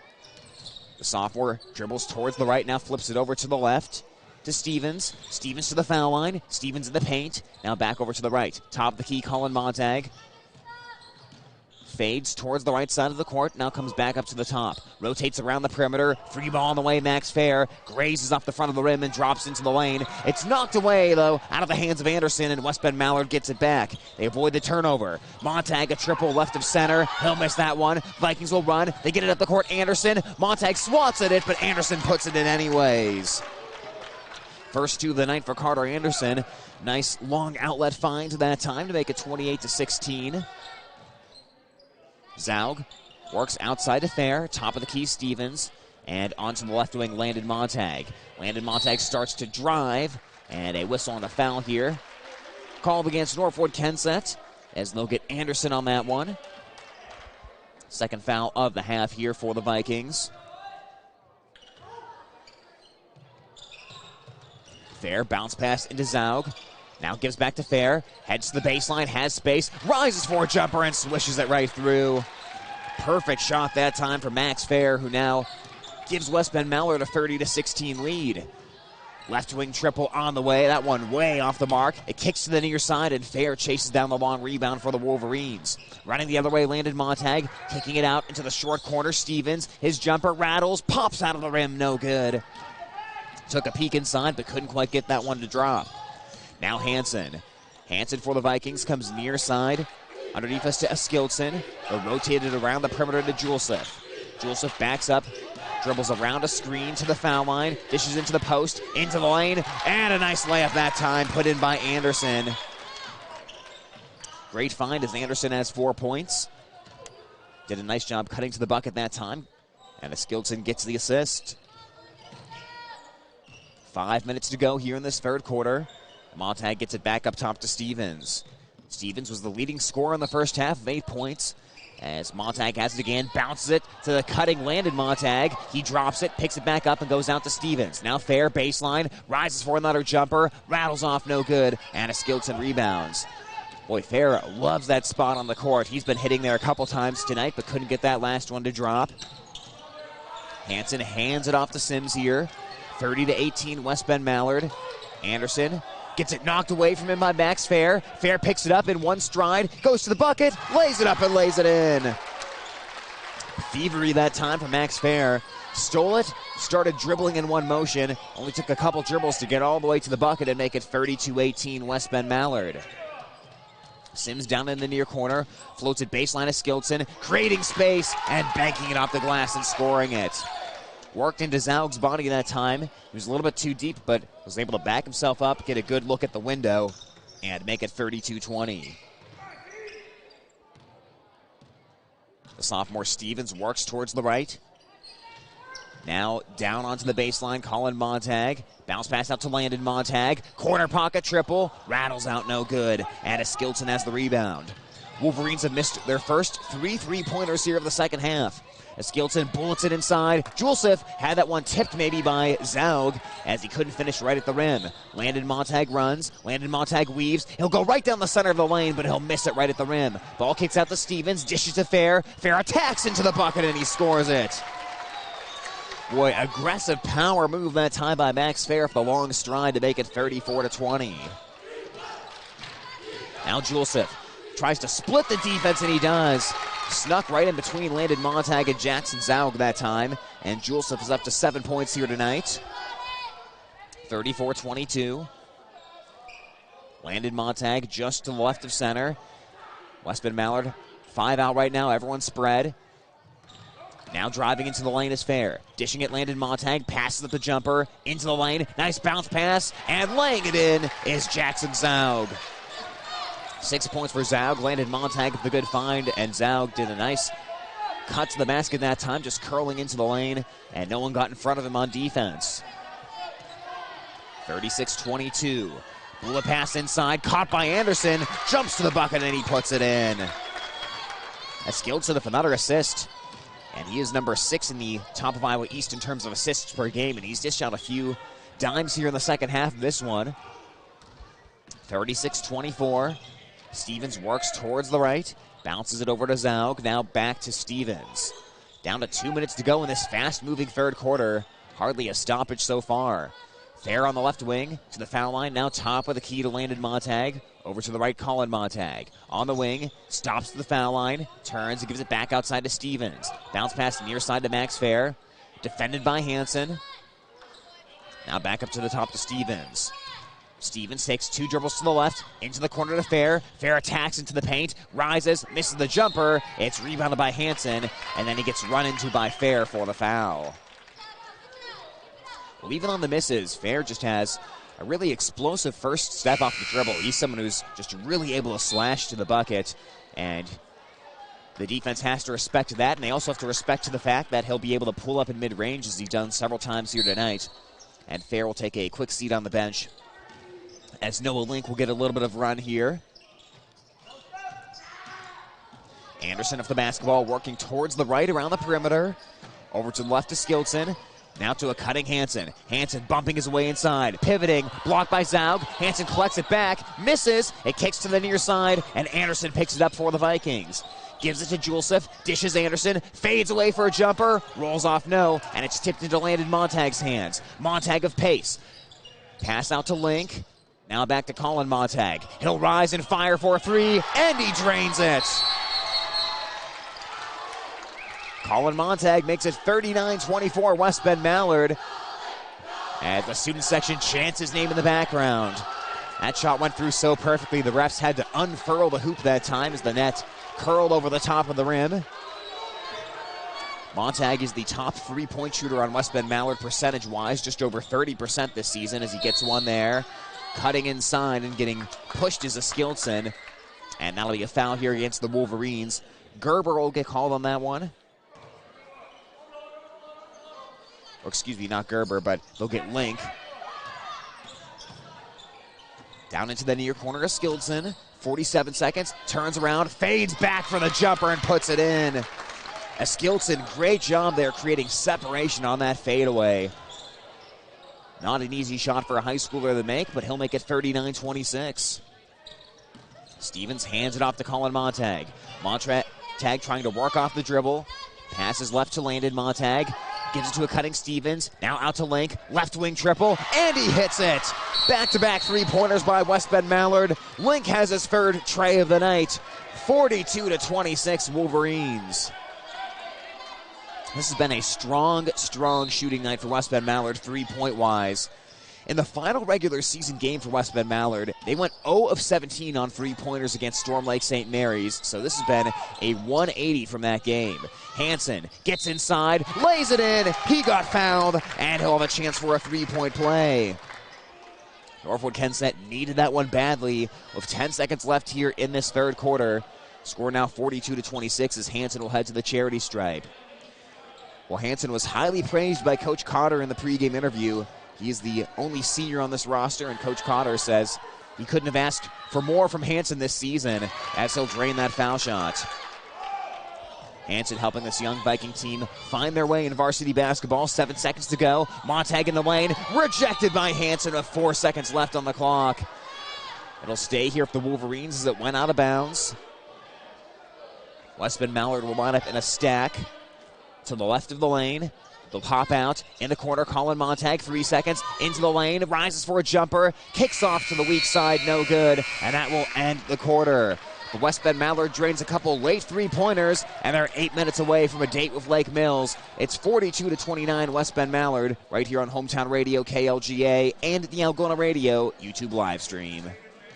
[SPEAKER 2] The sophomore dribbles towards the right, now flips it over to the left to Stevens. Stevens to the foul line. Stevens in the paint. Now back over to the right. Top of the key, Colin Montag. Fades towards the right side of the court. Now comes back up to the top. Rotates around the perimeter. Free ball on the way, Max Fair. Grazes off the front of the rim and drops into the lane. It's knocked away, though, out of the hands of Anderson, and West Bend-Mallard gets it back. They avoid the turnover. Montag, a triple left of center. He'll miss that one. Vikings will run. They get it up the court. Anderson. Montag swats at it, but Anderson puts it in anyways. First 2 of the night for Carter Anderson. Nice long outlet find that time to make it 28-16. Zaug works outside to Fair. Top of the key, Stevens. And onto the left wing, Landon Montag. Landon Montag starts to drive. And a whistle on a foul here. Called against Northwood-Kensett, as they'll get Anderson on that one. Second foul of the half here for the Vikings. Fair, bounce pass into Zaug. Now gives back to Fair. Heads to the baseline, has space. Rises for a jumper and swishes it right through. Perfect shot that time for Max Fair, who now gives West Bend-Mallard a 30-16 lead. Left wing triple on the way. That one way off the mark. It kicks to the near side, and Fair chases down the long rebound for the Wolverines. Running the other way, Landon Montag. Kicking it out into the short corner, Stevens. His jumper rattles, pops out of the rim, no good. Took a peek inside, but couldn't quite get that one to drop. Now Hansen. Hansen for the Vikings comes near side. Underneath us to Eskildsen. They'll rotate it around the perimeter to Julesif. Julesif backs up, dribbles around a screen to the foul line, dishes into the post, into the lane, and a nice layup that time put in by Anderson. Great find as Anderson has 4 points. Did a nice job cutting to the bucket that time, and Eskildsen gets the assist. 5 minutes to go here in this third quarter. Montag gets it back up top to Stevens. Stevens was the leading scorer in the first half with 8 points. As Montag has it again, bounces it to the cutting Landon Montag. He drops it, picks it back up, and goes out to Stevens. Now Fair, baseline, rises for another jumper, rattles off, no good, and a Skilton rebounds. Boy, Fair loves that spot on the court. He's been hitting there a couple times tonight, but couldn't get that last one to drop. Hansen hands it off to Sims here. 30-18, West Bend-Mallard. Anderson gets it knocked away from him by Max Fair. Fair picks it up in one stride, goes to the bucket, lays it up and lays it in. Thievery that time for Max Fair. Stole it, started dribbling in one motion, only took a couple dribbles to get all the way to the bucket and make it 32-18 West Bend-Mallard. Sims down in the near corner, floats it baseline of Skilton, creating space and banking it off the glass and scoring it. Worked into Zaug's body that time. He was a little bit too deep, but was able to back himself up, get a good look at the window, and make it 32-20. The sophomore Stevens works towards the right. Now down onto the baseline, Colin Montag. Bounce pass out to Landon Montag. Corner pocket triple. Rattles out, no good. And Skilton has the rebound. Wolverines have missed their first 3 3-pointers here of the second half. Skilton bullets it inside. Julesif had that one tipped maybe by Zaug as he couldn't finish right at the rim. Landon Montag runs. Landon Montag weaves. He'll go right down the center of the lane, but he'll miss it right at the rim. Ball kicks out to Stevens. Dishes to Fair. Fair attacks into the bucket, and he scores it. Boy, aggressive power move that time by Max Fair for the long stride to make it 34-20. Now Julesif tries to split the defense, and he does. Snuck right in between Landon Montag and Jackson Zaug that time. And Julesif is up to 7 points here tonight. 34-22. Landon Montag just to the left of center. West Bend-Mallard 5 out right now. Everyone spread. Now driving into the lane is Fair. Dishing it Landon Montag. Passes up the jumper. Into the lane. Nice bounce pass. And laying it in is Jackson Zaug. 6 points for Zaug. Landon Montag with the good find. And Zaug did a nice cut to the basket that time. Just curling into the lane. And no one got in front of him on defense. 36-22. Bullet pass inside. Caught by Anderson. Jumps to the bucket and he puts it in. Skilton with another assist. And he is number 6 in the top of Iowa East in terms of assists per game. And he's dished out a few dimes here in the second half of this one. 36-24. Stevens works towards the right. Bounces it over to Zaug. Now back to Stevens. Down to 2 minutes to go in this fast-moving third quarter. Hardly a stoppage so far. Fair on the left wing to the foul line. Now top of the key to Landon Montag. Over to the right, Colin Montag. On the wing, stops to the foul line, turns and gives it back outside to Stevens. Bounce pass near side to Max Fair. Defended by Hansen. Now back up to the top to Stevens. Stevens takes 2 dribbles to the left, into the corner to Fair. Fair attacks into the paint, rises, misses the jumper. It's rebounded by Hansen, and then he gets run into by Fair for the foul. Well, even on the misses, Fair just has a really explosive first step off the dribble. He's someone who's just really able to slash to the bucket, and the defense has to respect that, and they also have to respect to the fact that he'll be able to pull up in mid-range as he's done several times here tonight. And Fair will take a quick seat on the bench as Noah Link will get a little bit of run here. Anderson of the basketball working towards the right around the perimeter. Over to the left to Skilton. Now to a cutting Hansen. Hansen bumping his way inside. Pivoting. Blocked by Zaug. Hansen collects it back. Misses. It kicks to the near side. And Anderson picks it up for the Vikings. Gives it to Julesif. Dishes Anderson. Fades away for a jumper. Rolls off no. And it's tipped into Landon Montag's hands. Montag of pace. Pass out to Link. Now back to Colin Montag. He'll rise and fire for a 3. And he drains it. Colin Montag makes it 39-24 West Bend-Mallard. As the student section chants his name in the background. That shot went through so perfectly, the refs had to unfurl the hoop that time as the net curled over the top of the rim. Montag is the top 3-point shooter on West Bend-Mallard percentage-wise, just over 30% this season as he gets one there. Cutting inside and getting pushed is a Skilton. And that'll be a foul here against the Wolverines. Gerber will get called on that one. Or excuse me, not Gerber, but they'll get Link. Down into the near corner of Skildson. 47 seconds, turns around, fades back for the jumper and puts it in. Skildson, great job there creating separation on that fadeaway. Not an easy shot for a high schooler to make, but he'll make it 39-26. Stevens hands it off to Colin Montag. Montag trying to work off the dribble. Passes left to Landon Montag. Gives it to a cutting Stevens. Now out to Link. Left wing triple. And he hits it. Back-to-back three-pointers by West Bend-Mallard. Link has his third tray of the night. 42-26 Wolverines. This has been a strong shooting night for West Bend-Mallard, three-point-wise. In the final regular season game for West Bend-Mallard, they went 0 of 17 on three-pointers against Storm Lake St. Mary's, so this has been a 180 from that game. Hansen gets inside, lays it in, he got fouled, and he'll have a chance for a three-point play. Northwood-Kensett needed that one badly with 10 seconds left here in this third quarter. Score now 42-26 as Hansen will head to the charity stripe. Well, Hansen was highly praised by Coach Cotter in the pregame interview. He is the only senior on this roster, and Coach Cotter says he couldn't have asked for more from Hansen this season as he'll drain that foul shot. Hansen helping this young Viking team find their way in varsity basketball. 7 seconds to go. Montag in the lane. Rejected by Hansen with 4 seconds left on the clock. It'll stay here for the Wolverines as it went out of bounds. West Bend-Mallard will line up in a stack to the left of the lane. They'll pop out in the corner. Colin Montag, 3 seconds into the lane, rises for a jumper, kicks off to the weak side, no good, and that will end the quarter. The West Bend-Mallard drains a couple late three-pointers, and they're 8 minutes away from a date with Lake Mills. It's 42-29 West Bend-Mallard right here on Hometown Radio KLGA and the Algona Radio YouTube live stream.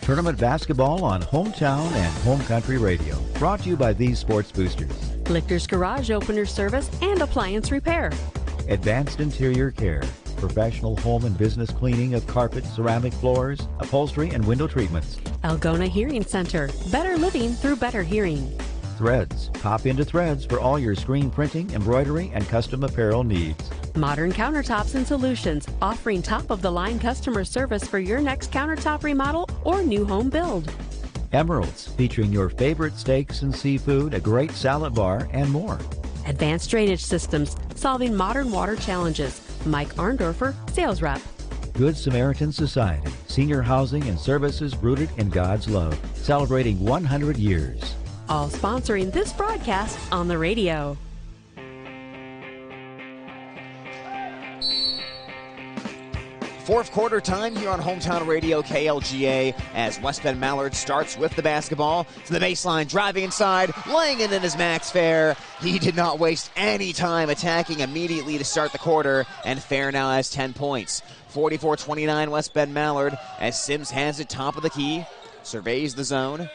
[SPEAKER 4] Tournament basketball on Hometown and Home Country Radio. Brought to you by these sports boosters.
[SPEAKER 5] Lichter's Garage Opener Service and Appliance Repair.
[SPEAKER 4] Advanced Interior Care. Professional home and business cleaning of carpet, ceramic floors, upholstery, and window treatments.
[SPEAKER 5] Algona Hearing Center. Better living through better hearing.
[SPEAKER 4] Threads. Pop into Threads for all your screen printing, embroidery, and custom apparel needs.
[SPEAKER 5] Modern Countertops and Solutions, offering top-of-the-line customer service for your next countertop remodel or new home build.
[SPEAKER 4] Emeralds, featuring your favorite steaks and seafood, a great salad bar, and more.
[SPEAKER 5] Advanced Drainage Systems, solving modern water challenges. Mike Arndorfer, sales rep.
[SPEAKER 4] Good Samaritan Society, senior housing and services rooted in God's love, celebrating 100 years.
[SPEAKER 5] All sponsoring this broadcast on the radio.
[SPEAKER 2] Fourth quarter time here on Hometown Radio KLGA as West Bend-Mallard starts with the basketball to the baseline, driving inside, laying it in his Max Fair. He did not waste any time attacking immediately to start the quarter, and Fair now has 10 points. 44-29 West Bend-Mallard as Sims has it top of the key, surveys the zone.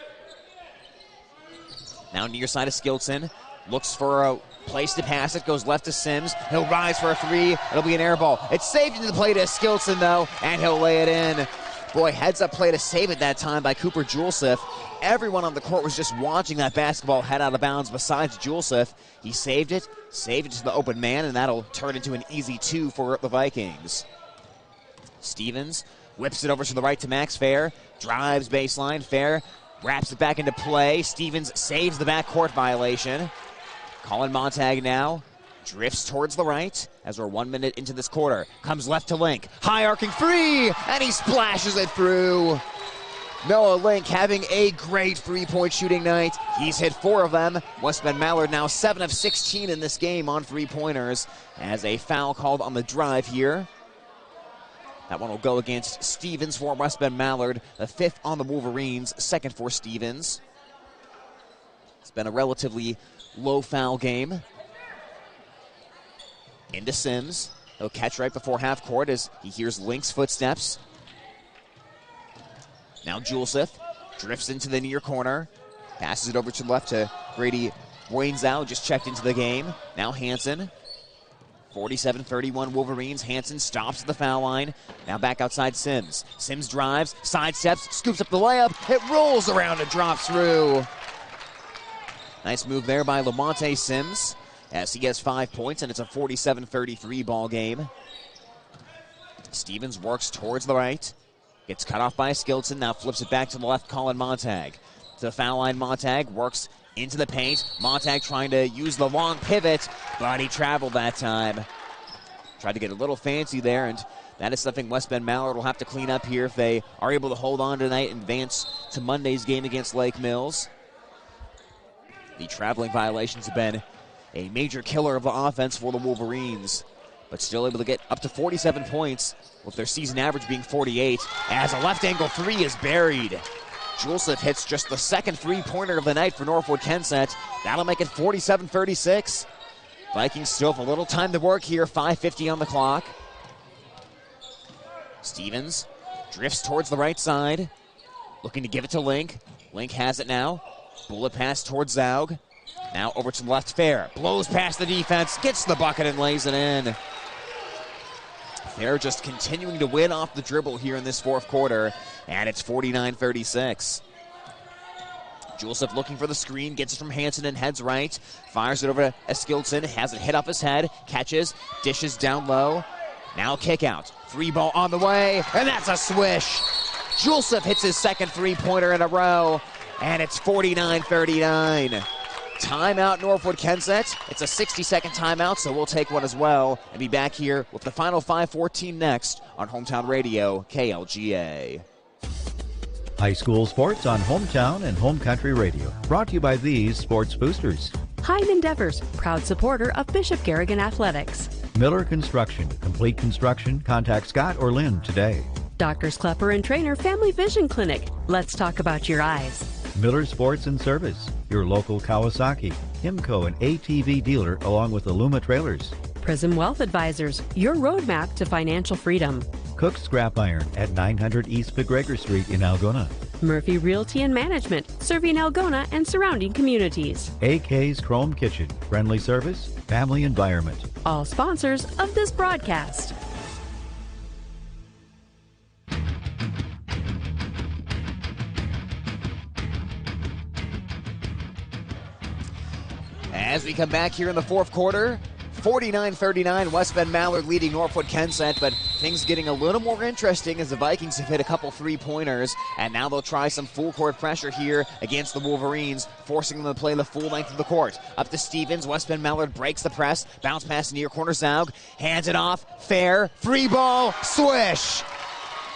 [SPEAKER 2] Now near side of Skildson, looks for a place to pass it, goes left to Sims. He'll rise for a three. It'll be an air ball. It's saved into the play to Skildson, though, and he'll lay it in. Boy, heads-up play to save it that time by Cooper Juleseth. Everyone on the court was just watching that basketball head out of bounds besides Juleseth. He saved it to the open man, and that'll turn into an easy two for the Vikings. Stevens whips it over to the right to Max Fair. Drives baseline. Fair wraps it back into play. Stevens saves the backcourt violation. Colin Montag now drifts towards the right as we're 1 minute into this quarter. Comes left to Link. High arcing three, and he splashes it through. Noah Link having a great three-point shooting night. He's hit 4 of them. West Bend-Mallard now 7 of 16 in this game on three-pointers as a foul called on the drive here. That one will go against Stevens for West Bend-Mallard. The 5th on the Wolverines, 2nd for Stevens. It's been a relatively low foul game. Into Sims. He'll catch right before half court as he hears Link's footsteps. Now Juleseth drifts into the near corner. Passes it over to the left to Grady Boinzow, just checked into the game. Now Hansen. 47-31 Wolverines. Hansen stops at the foul line. Now back outside Sims. Sims drives, sidesteps, scoops up the layup. It rolls around and drops through. Nice move there by Lamonte Sims as he gets 5 points, and it's a 47-33 ball game. Stevens works towards the right. Gets cut off by Skilton, now flips it back to the left, Colin Montag. To the foul line, Montag works into the paint. Montag trying to use the long pivot, but he traveled that time. Tried to get a little fancy there, and that is something West Bend-Mallard will have to clean up here if they are able to hold on tonight and advance to Monday's game against Lake Mills. The traveling violations have been a major killer of the offense for the Wolverines, but still able to get up to 47 points with their season average being 48, as a left angle three is buried. Juleseth hits just the second three-pointer of the night for Northwood-Kensett. That'll make it 47-36. Vikings still have a little time to work here, 5:50 on the clock. Stevens drifts towards the right side, looking to give it to Link. Link has it now. Bullet pass towards Zaug. Now over to the left, Fair. Blows past the defense, gets the bucket and lays it in. Fair just continuing to win off the dribble here in this fourth quarter, and it's 49-36. Juleseth looking for the screen, gets it from Hansen and heads right. Fires it over to Eskildson, has it hit off his head, catches, dishes down low. Now kick out. Three ball on the way, and that's a swish. Juleseth hits his second three-pointer in a row, and it's 49-39. Timeout, Northwood-Kensett. It's a 60-second timeout, so we'll take one as well and be back here with the final 5:14 next on Hometown Radio, KLGA.
[SPEAKER 4] High school sports on Hometown and Home Country Radio. Brought to you by these sports boosters.
[SPEAKER 5] Hine Endeavors, proud supporter of Bishop Garrigan Athletics.
[SPEAKER 4] Miller Construction. Complete construction. Contact Scott or Lynn today.
[SPEAKER 5] Doctors Klepper and Trainer Family Vision Clinic. Let's talk about your eyes.
[SPEAKER 4] Miller Sports and Service. Your local Kawasaki, Himco, and ATV dealer along with Aluma Trailers.
[SPEAKER 5] Prism Wealth Advisors, your roadmap to financial freedom.
[SPEAKER 4] Cook's Scrap Iron at 900 East McGregor Street in Algona.
[SPEAKER 5] Murphy Realty and Management, serving Algona and surrounding communities.
[SPEAKER 4] AK's Chrome Kitchen, friendly service, family environment.
[SPEAKER 5] All sponsors of this broadcast.
[SPEAKER 2] As we come back here in the fourth quarter, 49-39, West Bend-Mallard leading Northwood-Kensett, but things getting a little more interesting as the Vikings have hit a couple three-pointers, and now they'll try some full-court pressure here against the Wolverines, forcing them to play the full length of the court. Up to Stevens, West Bend-Mallard breaks the press, bounce pass near corner Zaug, hands it off, Fair, free ball, swish!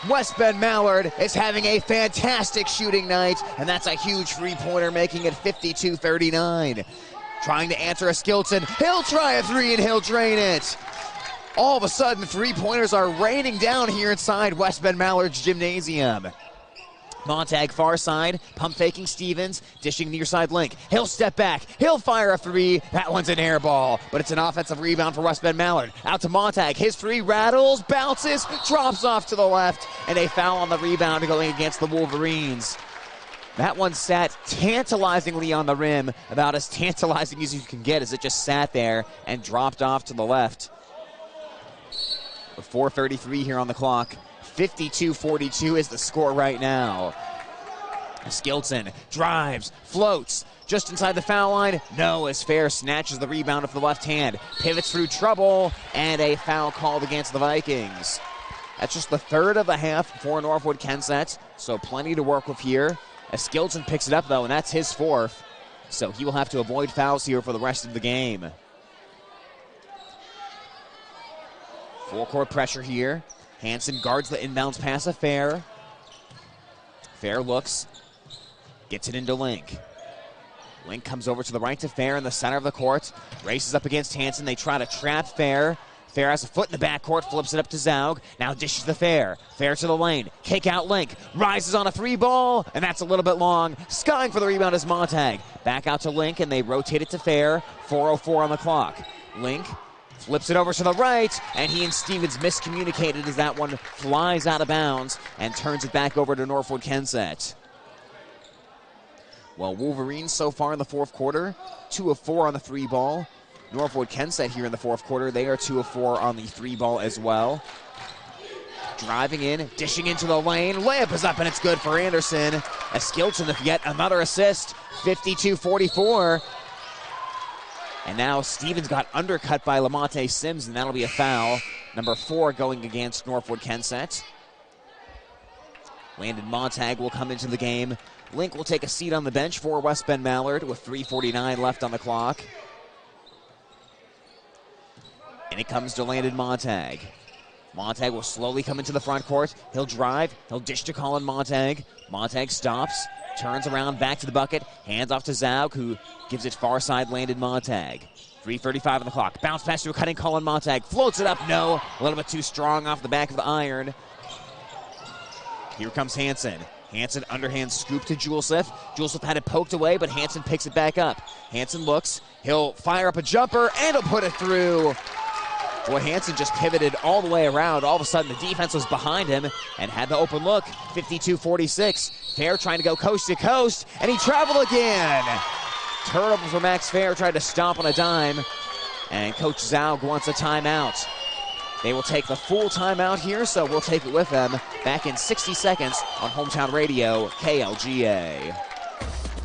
[SPEAKER 2] West Bend-Mallard is having a fantastic shooting night, and that's a huge three-pointer, making it 52-39. Trying to answer a Skilton. He'll try a three and he'll drain it. All of a sudden, three-pointers are raining down here inside West Bend-Mallard's gymnasium. Montag far side, pump faking Stevens, dishing near side Link. He'll step back, he'll fire a three. That one's an air ball, but it's an offensive rebound for West Bend-Mallard. Out to Montag, his three rattles, bounces, drops off to the left, and a foul on the rebound going against the Wolverines. That one sat tantalizingly on the rim, about as tantalizing as you can get as it just sat there and dropped off to the left. With 4:33 here on the clock, 52-42 is the score right now. Skilton drives, floats, just inside the foul line. No, as Fair snatches the rebound with the left hand, pivots through trouble, and a foul called against the Vikings. That's just the third of the half for Northwood-Kensett, so plenty to work with here. As Skilton picks it up, though, and that's his fourth. So he will have to avoid fouls here for the rest of the game. Full court pressure here. Hansen guards the inbounds pass of Fair. Fair looks. Gets it into Link. Link comes over to the right to Fair in the center of the court. Races up against Hansen. They try to trap Fair. Fair has a foot in the backcourt, flips it up to Zaug. Now dishes the Fair. Fair to the lane. Kick out Link. Rises on a three ball, and that's a little bit long. Skying for the rebound is Montag. Back out to Link, and they rotate it to Fair. 4:04 on the clock. Link flips it over to the right, and he and Stevens miscommunicated as that one flies out of bounds and turns it back over to Northwood-Kensett. Well, Wolverines so far in the fourth quarter, 2 of 4 on the three ball. Northwood-Kensett here in the fourth quarter, they are 2 of 4 on the three ball as well. Driving in, dishing into the lane. Layup is up, and it's good for Anderson. As Skilton with yet another assist, 52-44. And now Stevens got undercut by Lamonte Sims, and that'll be a foul. Number 4 going against Northwood-Kensett. Landon Montag will come into the game. Link will take a seat on the bench for West Bend-Mallard with 3:49 left on the clock. And it comes to Landon Montag. Montag will slowly come into the front court. He'll drive. He'll dish to Colin Montag. Montag stops, turns around back to the bucket, hands off to Zaug, who gives it far side Landon Montag. 3:35 on the clock. Bounce pass to a cutting Colin Montag. Floats it up. No. A little bit too strong off the back of the iron. Here comes Hansen. Hansen underhand scoop to Juleseth. Juleseth had it poked away, but Hansen picks it back up. Hansen looks. He'll fire up a jumper, and he'll put it through. Boy, Hansen just pivoted all the way around. All of a sudden, the defense was behind him and had the open look. 52-46. Fair trying to go coast to coast, and he traveled again. Turnover for Max Fair, tried to stop on a dime, and Coach Zaug wants a timeout. They will take the full timeout here, so we'll take it with them. Back in 60 seconds on Hometown Radio, KLGA.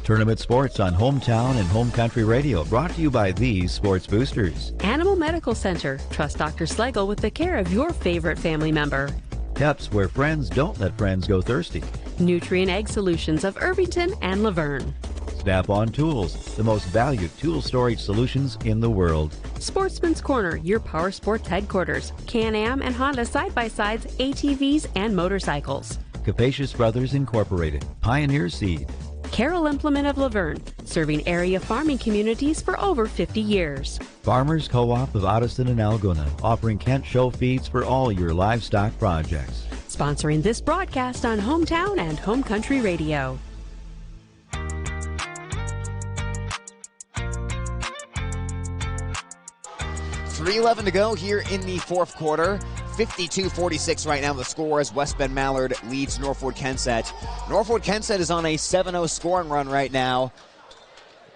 [SPEAKER 4] Tournament Sports on Hometown and Home Country Radio, brought to you by these sports boosters.
[SPEAKER 5] Animal Medical Center. Trust Dr. Schlegel with the care of your favorite family member.
[SPEAKER 4] Peps, where friends don't let friends go thirsty.
[SPEAKER 5] Nutrient Egg Solutions of Irvington and Laverne.
[SPEAKER 4] Snap-on Tools, the most valued tool storage solutions in the world.
[SPEAKER 5] Sportsman's Corner, your power sports headquarters. Can-Am and Honda side-by-sides, ATVs, and motorcycles.
[SPEAKER 4] Capacious Brothers Incorporated, Pioneer Seed.
[SPEAKER 5] Carroll Implement of Laverne, serving area farming communities for over 50 years.
[SPEAKER 4] Farmers Co-op of Ottiston and Algona, offering Kent show feeds for all your livestock projects.
[SPEAKER 5] Sponsoring this broadcast on Hometown and Home Country Radio.
[SPEAKER 2] 3:11 to go here in the fourth quarter. 52-46 right now the score as West Bend-Mallard leads Northwood-Kensett. Northwood-Kensett is on a 7-0 scoring run right now,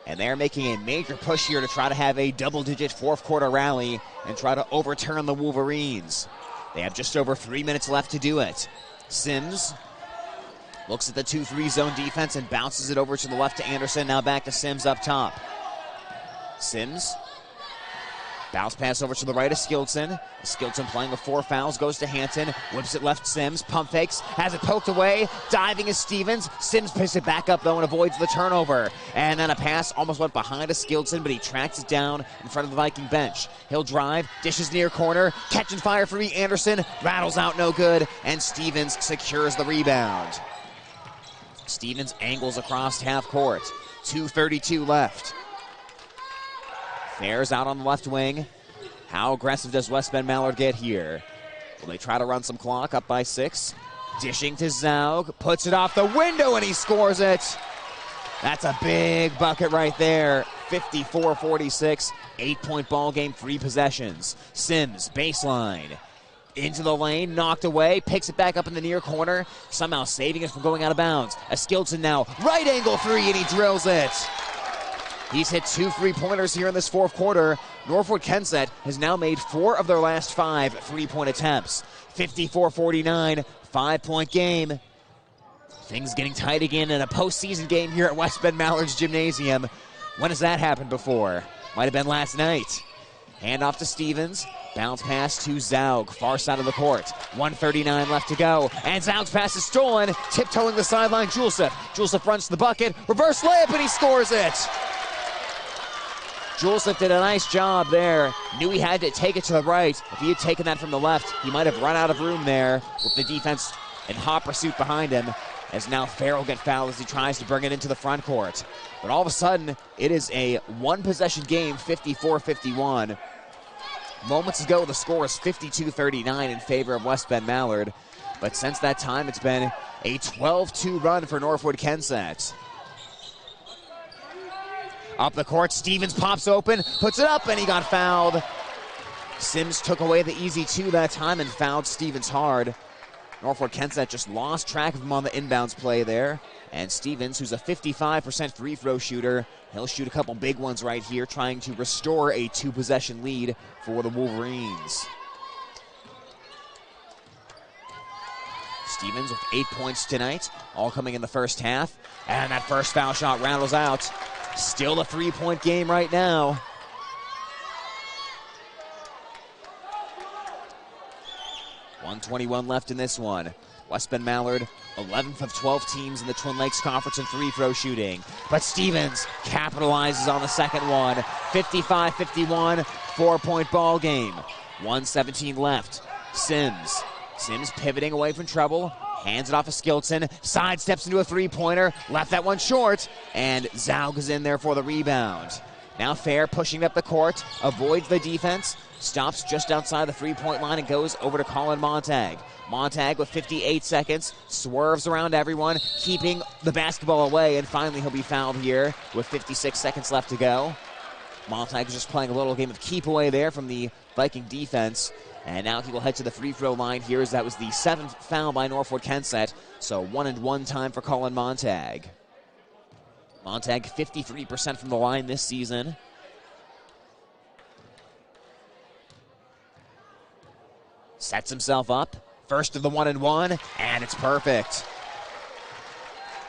[SPEAKER 2] and they're making a major push here to try to have a double-digit fourth quarter rally and try to overturn the Wolverines. They have just over 3 minutes left to do it. Sims looks at the 2-3 zone defense and bounces it over to the left to Anderson. Now back to Sims up top. Sims, bounce pass over to the right of Skildson. Skildson playing with 4 fouls, goes to Hanson, whips it left Sims, pump fakes, has it poked away, diving is Stevens. Sims picks it back up though and avoids the turnover. And then a pass almost went behind a Skildson, but he tracks it down in front of the Viking bench. He'll drive, dishes near corner, catch and fire for Anderson, rattles out no good, and Stevens secures the rebound. Stevens angles across half court. 2:32 left. Fair's out on the left wing. How aggressive does West Bend-Mallard get here? Will they try to run some clock up by 6? Dishing to Zaug, puts it off the window and he scores it. That's a big bucket right there. 54-46, 8-point ball game, 3 possessions. Sims, baseline. Into the lane, knocked away, picks it back up in the near corner, somehow saving it from going out of bounds. A Skildson now, right angle 3 and he drills it. He's hit 2 3-pointers here in this fourth quarter. Northwood-Kensett has now made 4 of their last 5 3-point attempts. 54-49, 5-point game. Things getting tight again in a postseason game here at West Bend-Mallard's Gymnasium. When has that happened before? Might have been last night. Hand off to Stevens. Bounce pass to Zaug, far side of the court. 1:39 left to go, and Zaug's pass is stolen. Tiptoeing the sideline, Juleseth. Juleseth runs to the bucket, reverse layup, and he scores it. Juleseth did a nice job there. Knew he had to take it to the right. If he had taken that from the left, he might have run out of room there with the defense in hot pursuit behind him. As now Farrell gets fouled as he tries to bring it into the front court. But all of a sudden, it is a one-possession game, 54-51. Moments ago, the score is 52-39 in favor of West Bend-Mallard. But since that time, it's been a 12-2 run for Northwood-Kensett. Up the court, Stevens pops open, puts it up, and he got fouled. Sims took away the easy 2 that time and fouled Stevens hard. Northwood-Kensett just lost track of him on the inbounds play there. And Stevens, who's a 55% free throw shooter, he'll shoot a couple big ones right here, trying to restore a 2-possession lead for the Wolverines. Stevens with 8 points tonight, all coming in the first half. And that first foul shot rattles out. Still a 3-point game right now. .121 left in this one. West Bend-Mallard, 11th of 12 teams in the Twin Lakes Conference in free throw shooting. But Stevens capitalizes on the second one. 55-51, 4-point ball game. 1:17 left. Sims pivoting away from trouble. Hands it off of Skilton. Sidesteps into a three-pointer. Left that one short. And Zaug is in there for the rebound. Now Fair pushing up the court. Avoids the defense. Stops just outside the three-point line and goes over to Colin Montag. Montag with 58 seconds. Swerves around everyone, keeping the basketball away. And finally he'll be fouled here with 56 seconds left to go. Montag is just playing a little game of keep away there from the Viking defense. And now he will head to the free throw line here, as that was the 7th foul by Northwood-Kensett. So 1-and-1 time for Colin Montag. Montag 53% from the line this season. Sets himself up. First of the 1-and-1, and it's perfect.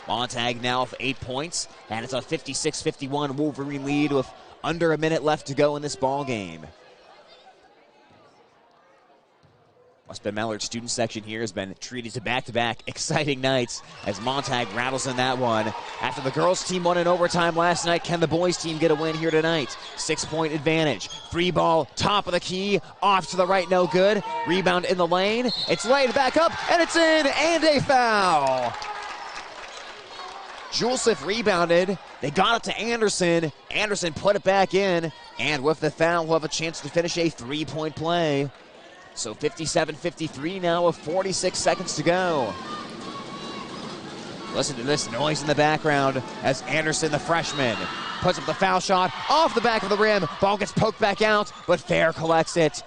[SPEAKER 2] Montag now with 8 points, and it's a 56-51 Wolverine lead with under a minute left to go in this ball game. West Bend-Mallard student section here has been treated to back-to-back exciting nights as Montag rattles in that one. After the girls' team won in overtime last night, can the boys' team get a win here tonight? 6-point advantage. Free ball, top of the key, off to the right, no good. Rebound in the lane. It's laid back up, and it's in, and a foul. Julesif rebounded. They got it to Anderson. Anderson put it back in, and with the foul, we'll have a chance to finish a three-point play. So 57-53 now with 46 seconds to go. Listen to this noise in the background as Anderson, the freshman, puts up the foul shot off the back of the rim. Ball gets poked back out, but Fair collects it.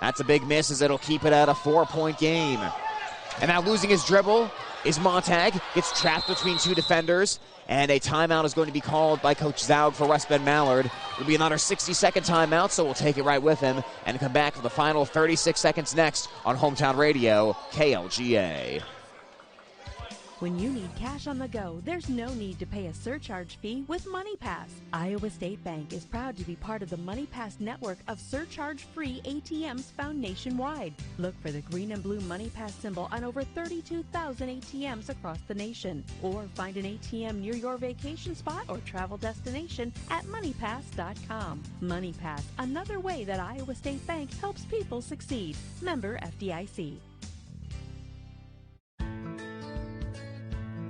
[SPEAKER 2] That's a big miss, as it'll keep it at a 4-point game. And now losing his dribble is Montag. Gets trapped between two defenders, and a timeout is going to be called by Coach Zaug for West Bend-Mallard. It'll be another 60-second timeout, so we'll take it right with him and come back for the final 36 seconds next on Hometown Radio, KLGA.
[SPEAKER 5] When you need cash on the go, there's no need to pay a surcharge fee with MoneyPass. Iowa State Bank is proud to be part of the MoneyPass network of surcharge-free ATMs found nationwide. Look for the green and blue MoneyPass symbol on over 32,000 ATMs across the nation. Or find an ATM near your vacation spot or travel destination at MoneyPass.com. MoneyPass, another way that Iowa State Bank helps people succeed. Member FDIC.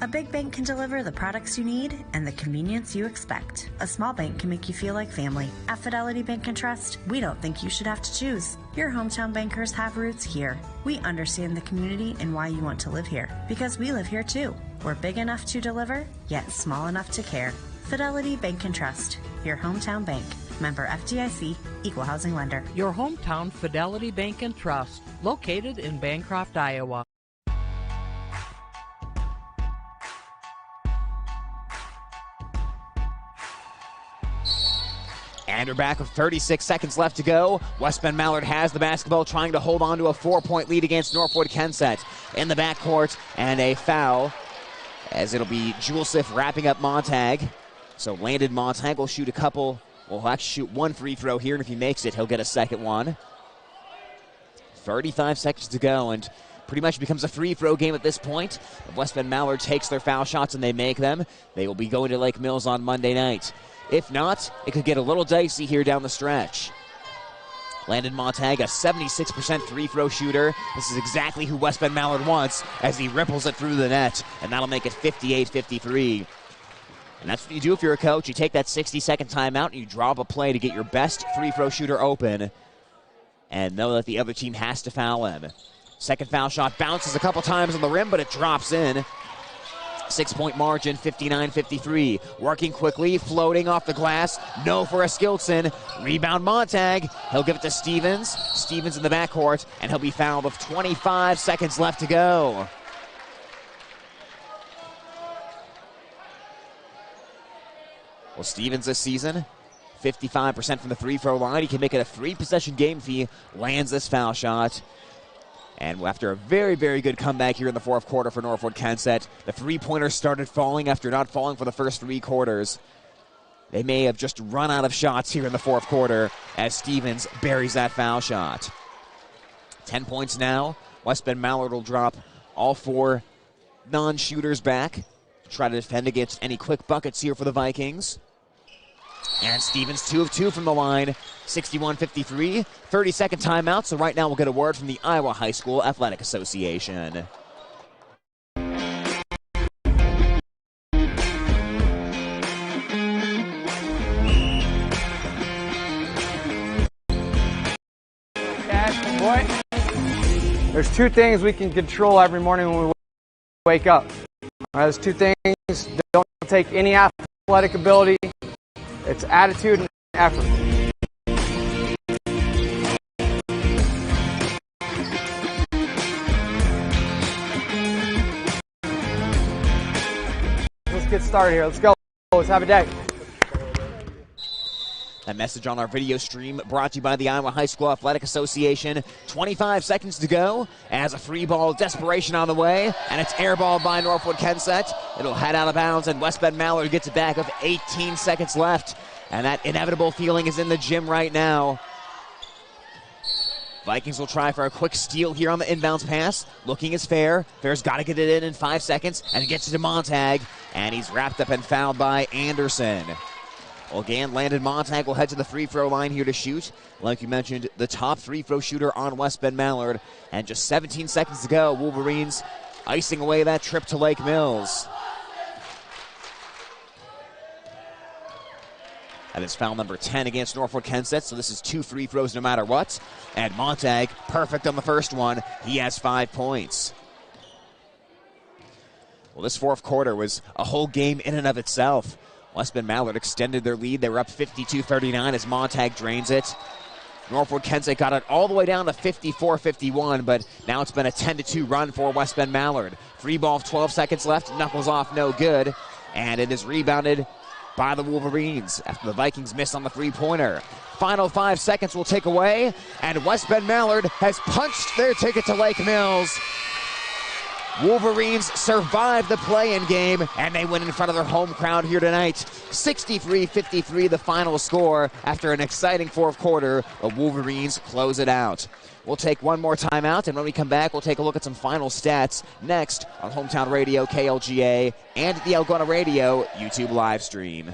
[SPEAKER 10] A big bank can deliver the products you need and the convenience you expect. A small bank can make you feel like family. At Fidelity Bank and Trust, we don't think you should have to choose. Your hometown bankers have roots here. We understand the community and why you want to live here, because we live here too. We're big enough to deliver, yet small enough to care. Fidelity Bank and Trust, your hometown bank. Member FDIC, Equal Housing Lender.
[SPEAKER 1] Your hometown Fidelity Bank and Trust, located in Bancroft, Iowa.
[SPEAKER 2] And we're back with 36 seconds left to go. West Bend-Mallard has the basketball, trying to hold on to a 4-point lead against Northwood-Kensett. In the backcourt, and a foul, as it'll be Julesif wrapping up Montag. So Landon Montag will shoot will actually shoot one free throw here, and if he makes it, he'll get a second one. 35 seconds to go, and pretty much becomes a free throw game at this point. If West Bend-Mallard takes their foul shots and they make them, they will be going to Lake Mills on Monday night. If not, it could get a little dicey here down the stretch. Landon Montag, a 76% free throw shooter. This is exactly who West Bend-Mallard wants as he ripples it through the net, and that'll make it 58-53. And that's what you do if you're a coach. You take that 60-second timeout and you draw up a play to get your best free throw shooter open and know that the other team has to foul him. Second foul shot bounces a couple times on the rim, but it drops in. 6-point margin, 59-53. Working quickly, floating off the glass. No for a Skilton. Rebound Montag. He'll give it to Stevens. Stevens in the backcourt, and he'll be fouled with 25 seconds left to go. Well, Stevens this season, 55% from the free throw line. He can make it a 3-possession game if he lands this foul shot. And after a very, very good comeback here in the fourth quarter for Northwood-Kensett, the three-pointers started falling after not falling for the first 3 quarters. They may have just run out of shots here in the fourth quarter as Stevens buries that foul shot. 10 points now. West Bend-Mallard will drop All four non-shooters back to try to defend against any quick buckets here for the Vikings. And Stevens 2 of 2 from the line, 61-53. 30-second timeout, so right now we'll get a word from the Iowa High School Athletic Association.
[SPEAKER 6] There's two things we can control every morning when we wake up. There's two things. Don't take any athletic ability. It's attitude and effort. Let's get started here. Let's go. Let's have a day.
[SPEAKER 2] That message on our video stream brought to you by the Iowa High School Athletic Association. 25 seconds to go as a free ball desperation on the way, and it's airballed by Northwood-Kensett. It'll head out of bounds, and West Bend-Mallard gets it back with 18 seconds left, and that inevitable feeling is in the gym right now. Vikings will try for a quick steal here on the inbounds pass. Looking is Fair. Fair's got to get it in 5 seconds, and it gets it to Montag, and he's wrapped up and fouled by Anderson. Well, again, Landon Montag will head to the free throw line here to shoot. Like you mentioned, the top free throw shooter on West Bend-Mallard. And just 17 seconds to go, Wolverines icing away that trip to Lake Mills. That is foul number 10 against Northwood-Kensett, so this is 2 free throws no matter what. And Montag, perfect on the first one. He has 5 points. Well, this fourth quarter was a whole game in and of itself. West Bend-Mallard extended their lead. They were up 52-39 as Montag drains it. Northwood-Kensett got it all the way down to 54-51, but now it's been a 10-2 run for West Bend-Mallard. Free ball, 12 seconds left, knuckles off, no good. And it is rebounded by the Wolverines after the Vikings miss on the three-pointer. Final 5 seconds will take away, and West Bend-Mallard has punched their ticket to Lake Mills. Wolverines survive the play-in game, and they win in front of their home crowd here tonight. 63-53 the final score after an exciting fourth quarter. The Wolverines close it out. We'll take one more timeout, and when we come back, we'll take a look at some final stats next on Hometown Radio, KLGA, and the Algona Radio YouTube live stream.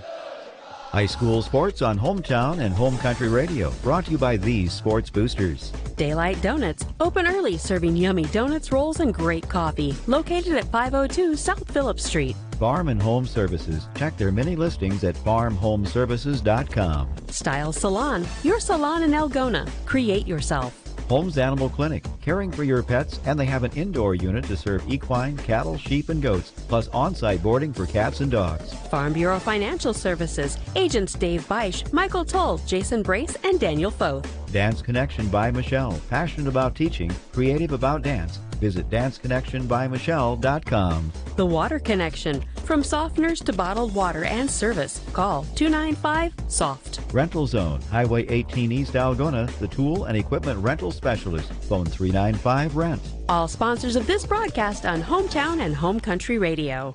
[SPEAKER 4] High school sports on Hometown and Home Country Radio, brought to you by these sports boosters.
[SPEAKER 5] Daylight Donuts, open early, serving yummy donuts, rolls, and great coffee. Located at 502 South Phillips Street.
[SPEAKER 4] Farm and Home Services. Check their many listings at farmhomeservices.com.
[SPEAKER 5] Style Salon, your salon in Algona. Create yourself.
[SPEAKER 4] Holmes Animal Clinic, caring for your pets, and they have an indoor unit to serve equine, cattle, sheep, and goats, plus on-site boarding for cats and dogs.
[SPEAKER 5] Farm Bureau Financial Services, agents Dave Beisch, Michael Toll, Jason Brace, and Daniel Foth.
[SPEAKER 4] Dance Connection by Michelle, passionate about teaching, creative about dance. Visit danceconnectionbymichelle.com.
[SPEAKER 5] The Water Connection, from softeners to bottled water and service. Call 295-SOFT.
[SPEAKER 4] Rental Zone, Highway 18 East Algona, the tool and equipment rental specialist. Phone 395-RENT.
[SPEAKER 5] All sponsors of this broadcast on Hometown and Home Country Radio.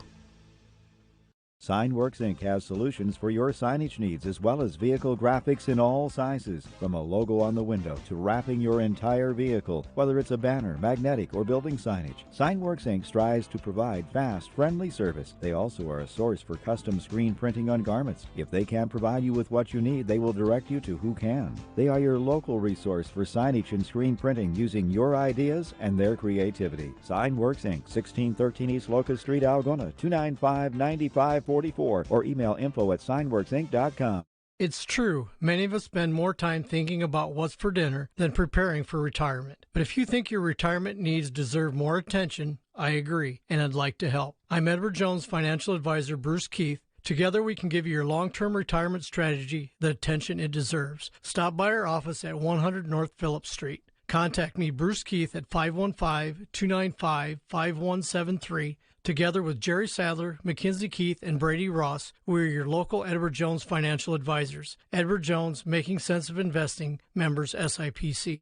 [SPEAKER 4] Signworks Inc. has solutions for your signage needs as well as vehicle graphics in all sizes. From a logo on the window to wrapping your entire vehicle, whether it's a banner, magnetic, or building signage. Signworks Inc. strives to provide fast, friendly service. They also are a source for custom screen printing on garments. If they can't provide you with what you need, they will direct you to who can. They are your local resource for signage and screen printing using your ideas and their creativity. Signworks Inc. 1613 East Locust Street, Algona, 295-9544, or email info@signworksinc.com.
[SPEAKER 8] It's true, many of us spend more time thinking about what's for dinner than preparing for retirement. But if you think your retirement needs deserve more attention, I agree, and I'd like to help. I'm Edward Jones financial advisor Bruce Keith. Together we can give you your long-term retirement strategy the attention it deserves. Stop by our office at 100 North Phillips Street. Contact me, Bruce Keith, at 515-295-5173. Together with Jerry Sadler, Mackenzie Keith, and Brady Ross, we are your local Edward Jones financial advisors. Edward Jones, Making Sense of Investing, members SIPC.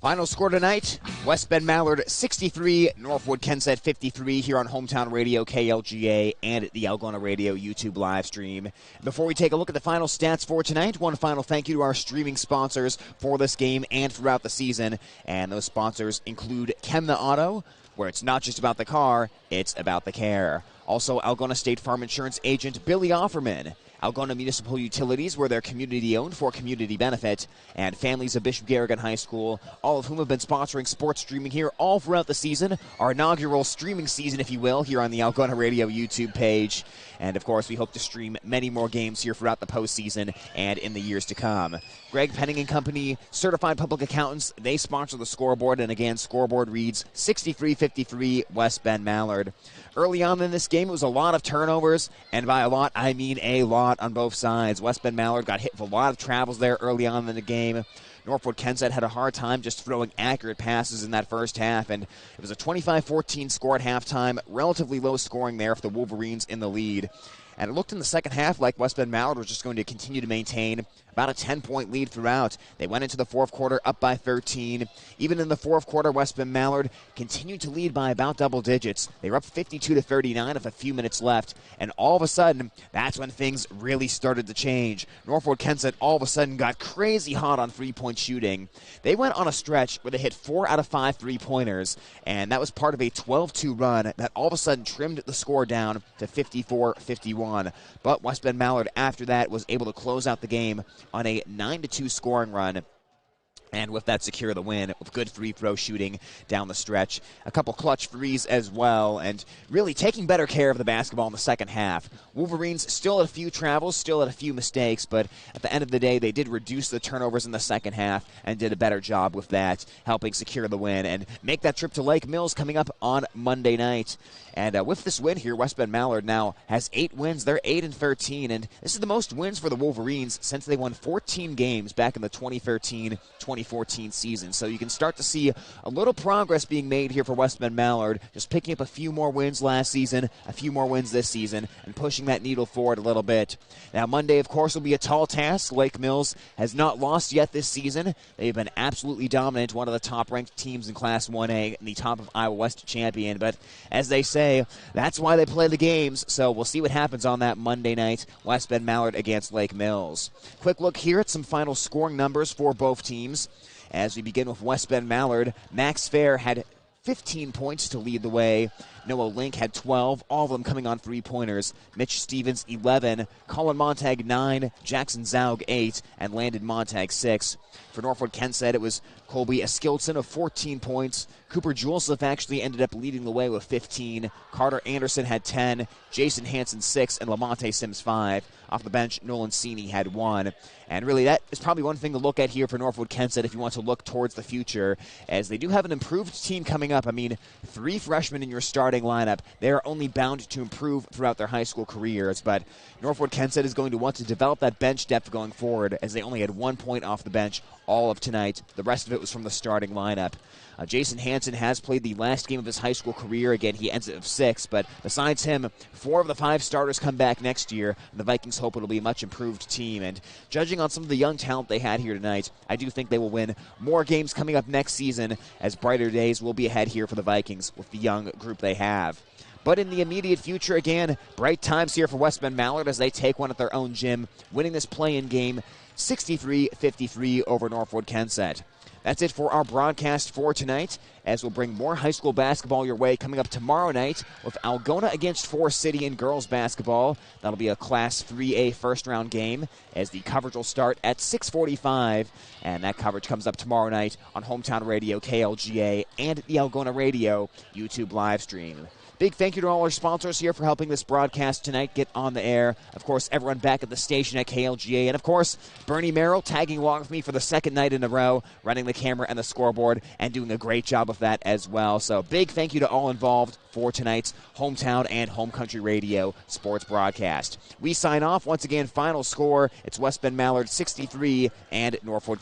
[SPEAKER 2] Final score tonight, West Bend-Mallard 63, Northwood-Kensett 53 here on Hometown Radio KLGA and the Algona Radio YouTube live stream. Before we take a look at the final stats for tonight, one final thank you to our streaming sponsors for this game and throughout the season. And those sponsors include Chemna Auto, where it's not just about the car, it's about the care. Also, Algona State Farm Insurance agent Billy Offerman. Algona Municipal Utilities, where they're community-owned for community benefit, and families of Bishop Garrigan High School, all of whom have been sponsoring sports streaming here all throughout the season, our inaugural streaming season, if you will, here on the Algona Radio YouTube page. And, of course, we hope to stream many more games here throughout the postseason and in the years to come. Greg Penning and Company, certified public accountants, they sponsor the scoreboard, and again, scoreboard reads 63-53 West Bend-Mallard. Early on in this game, it was a lot of turnovers, and by a lot, I mean a lot on both sides. West Bend-Mallard got hit with a lot of travels there early on in the game. Northwood-Kensett had a hard time just throwing accurate passes in that first half, and it was a 25-14 score at halftime, relatively low scoring there for the Wolverines in the lead. And it looked in the second half like West Bend-Mallard was just going to continue to maintain about a 10-point lead throughout. They went into the fourth quarter up by 13. Even in the fourth quarter, West Bend-Mallard continued to lead by about double digits. They were up 52-39 with a few minutes left, and all of a sudden, that's when things really started to change. Northwood-Kensett all of a sudden got crazy hot on three-point shooting. They went on a stretch where they hit 4 out of 5 three-pointers, and that was part of a 12-2 run that all of a sudden trimmed the score down to 54-51. But West Bend-Mallard, after that, was able to close out the game on a 9-2 scoring run, and with that secure the win with good free throw shooting down the stretch. A couple clutch threes as well, and really taking better care of the basketball in the second half. Wolverines still had a few travels, still had a few mistakes, but at the end of the day, they did reduce the turnovers in the second half and did a better job with that, helping secure the win and make that trip to Lake Mills coming up on Monday night. And with this win here, West Bend-Mallard now has 8 wins. They're 8-13, and this is the most wins for the Wolverines since they won 14 games back in the 2013-2014 season. So you can start to see a little progress being made here for West Bend-Mallard, just picking up a few more wins last season, a few more wins this season, and pushing that needle forward a little bit. Now, Monday, of course, will be a tall task. Lake Mills has not lost yet this season. They've been absolutely dominant, one of the top-ranked teams in Class 1A, and the top of Iowa West champion. But as they say, that's why they play the games, so we'll see what happens on that Monday night, West Bend-Mallard against Lake Mills. Quick look here at some final scoring numbers for both teams. As we begin with West Bend-Mallard, Max Fair had 15 points to lead the way. Noah Link had 12, all of them coming on three-pointers. Mitch Stevens, 11. Colin Montag, 9. Jackson Zaug, 8. And Landon Montag, 6. For Northwood-Kensett, it was Colby Eskildson of 14 points. Cooper Juleseth actually ended up leading the way with 15. Carter Anderson had 10. Jason Hansen, 6. And Lamonte Sims, 5. Off the bench, Nolan Sini had 1. And really, that is probably one thing to look at here for Northwood-Kensett if you want to look towards the future, as they do have an improved team coming up. I mean, 3 freshmen in your starting lineup. They are only bound to improve throughout their high school careers, but Northwood-Kensett is going to want to develop that bench depth going forward, as they only had 1 point off the bench all of tonight. The rest of it was from the starting lineup. Jason Hansen has played the last game of his high school career. Again, he ends it with 6, but besides him, 4 of the 5 starters come back next year. The Vikings hope it'll be a much improved team, and judging on some of the young talent they had here tonight, I do think they will win more games coming up next season, as brighter days will be ahead here for the Vikings with the young group they have. But in the immediate future, again, bright times here for West Bend-Mallard as they take one at their own gym, winning this play-in game 63-53 over Northwood-Kensett. That's it for our broadcast for tonight, as we'll bring more high school basketball your way coming up tomorrow night with Algona against Forest City in girls basketball. That'll be a Class 3A first-round game, as the coverage will start at 6:45, and that coverage comes up tomorrow night on Hometown Radio KLGA and the Algona Radio YouTube live stream. Big thank you to all our sponsors here for helping this broadcast tonight get on the air. Of course, everyone back at the station at KLGA. And, of course, Bernie Merrill tagging along with me for the second night in a row, running the camera and the scoreboard and doing a great job with that as well. So big thank you to all involved for tonight's Hometown and Home Country Radio sports broadcast. We sign off. Once again, final score, it's West Bend-Mallard 63 and Northwood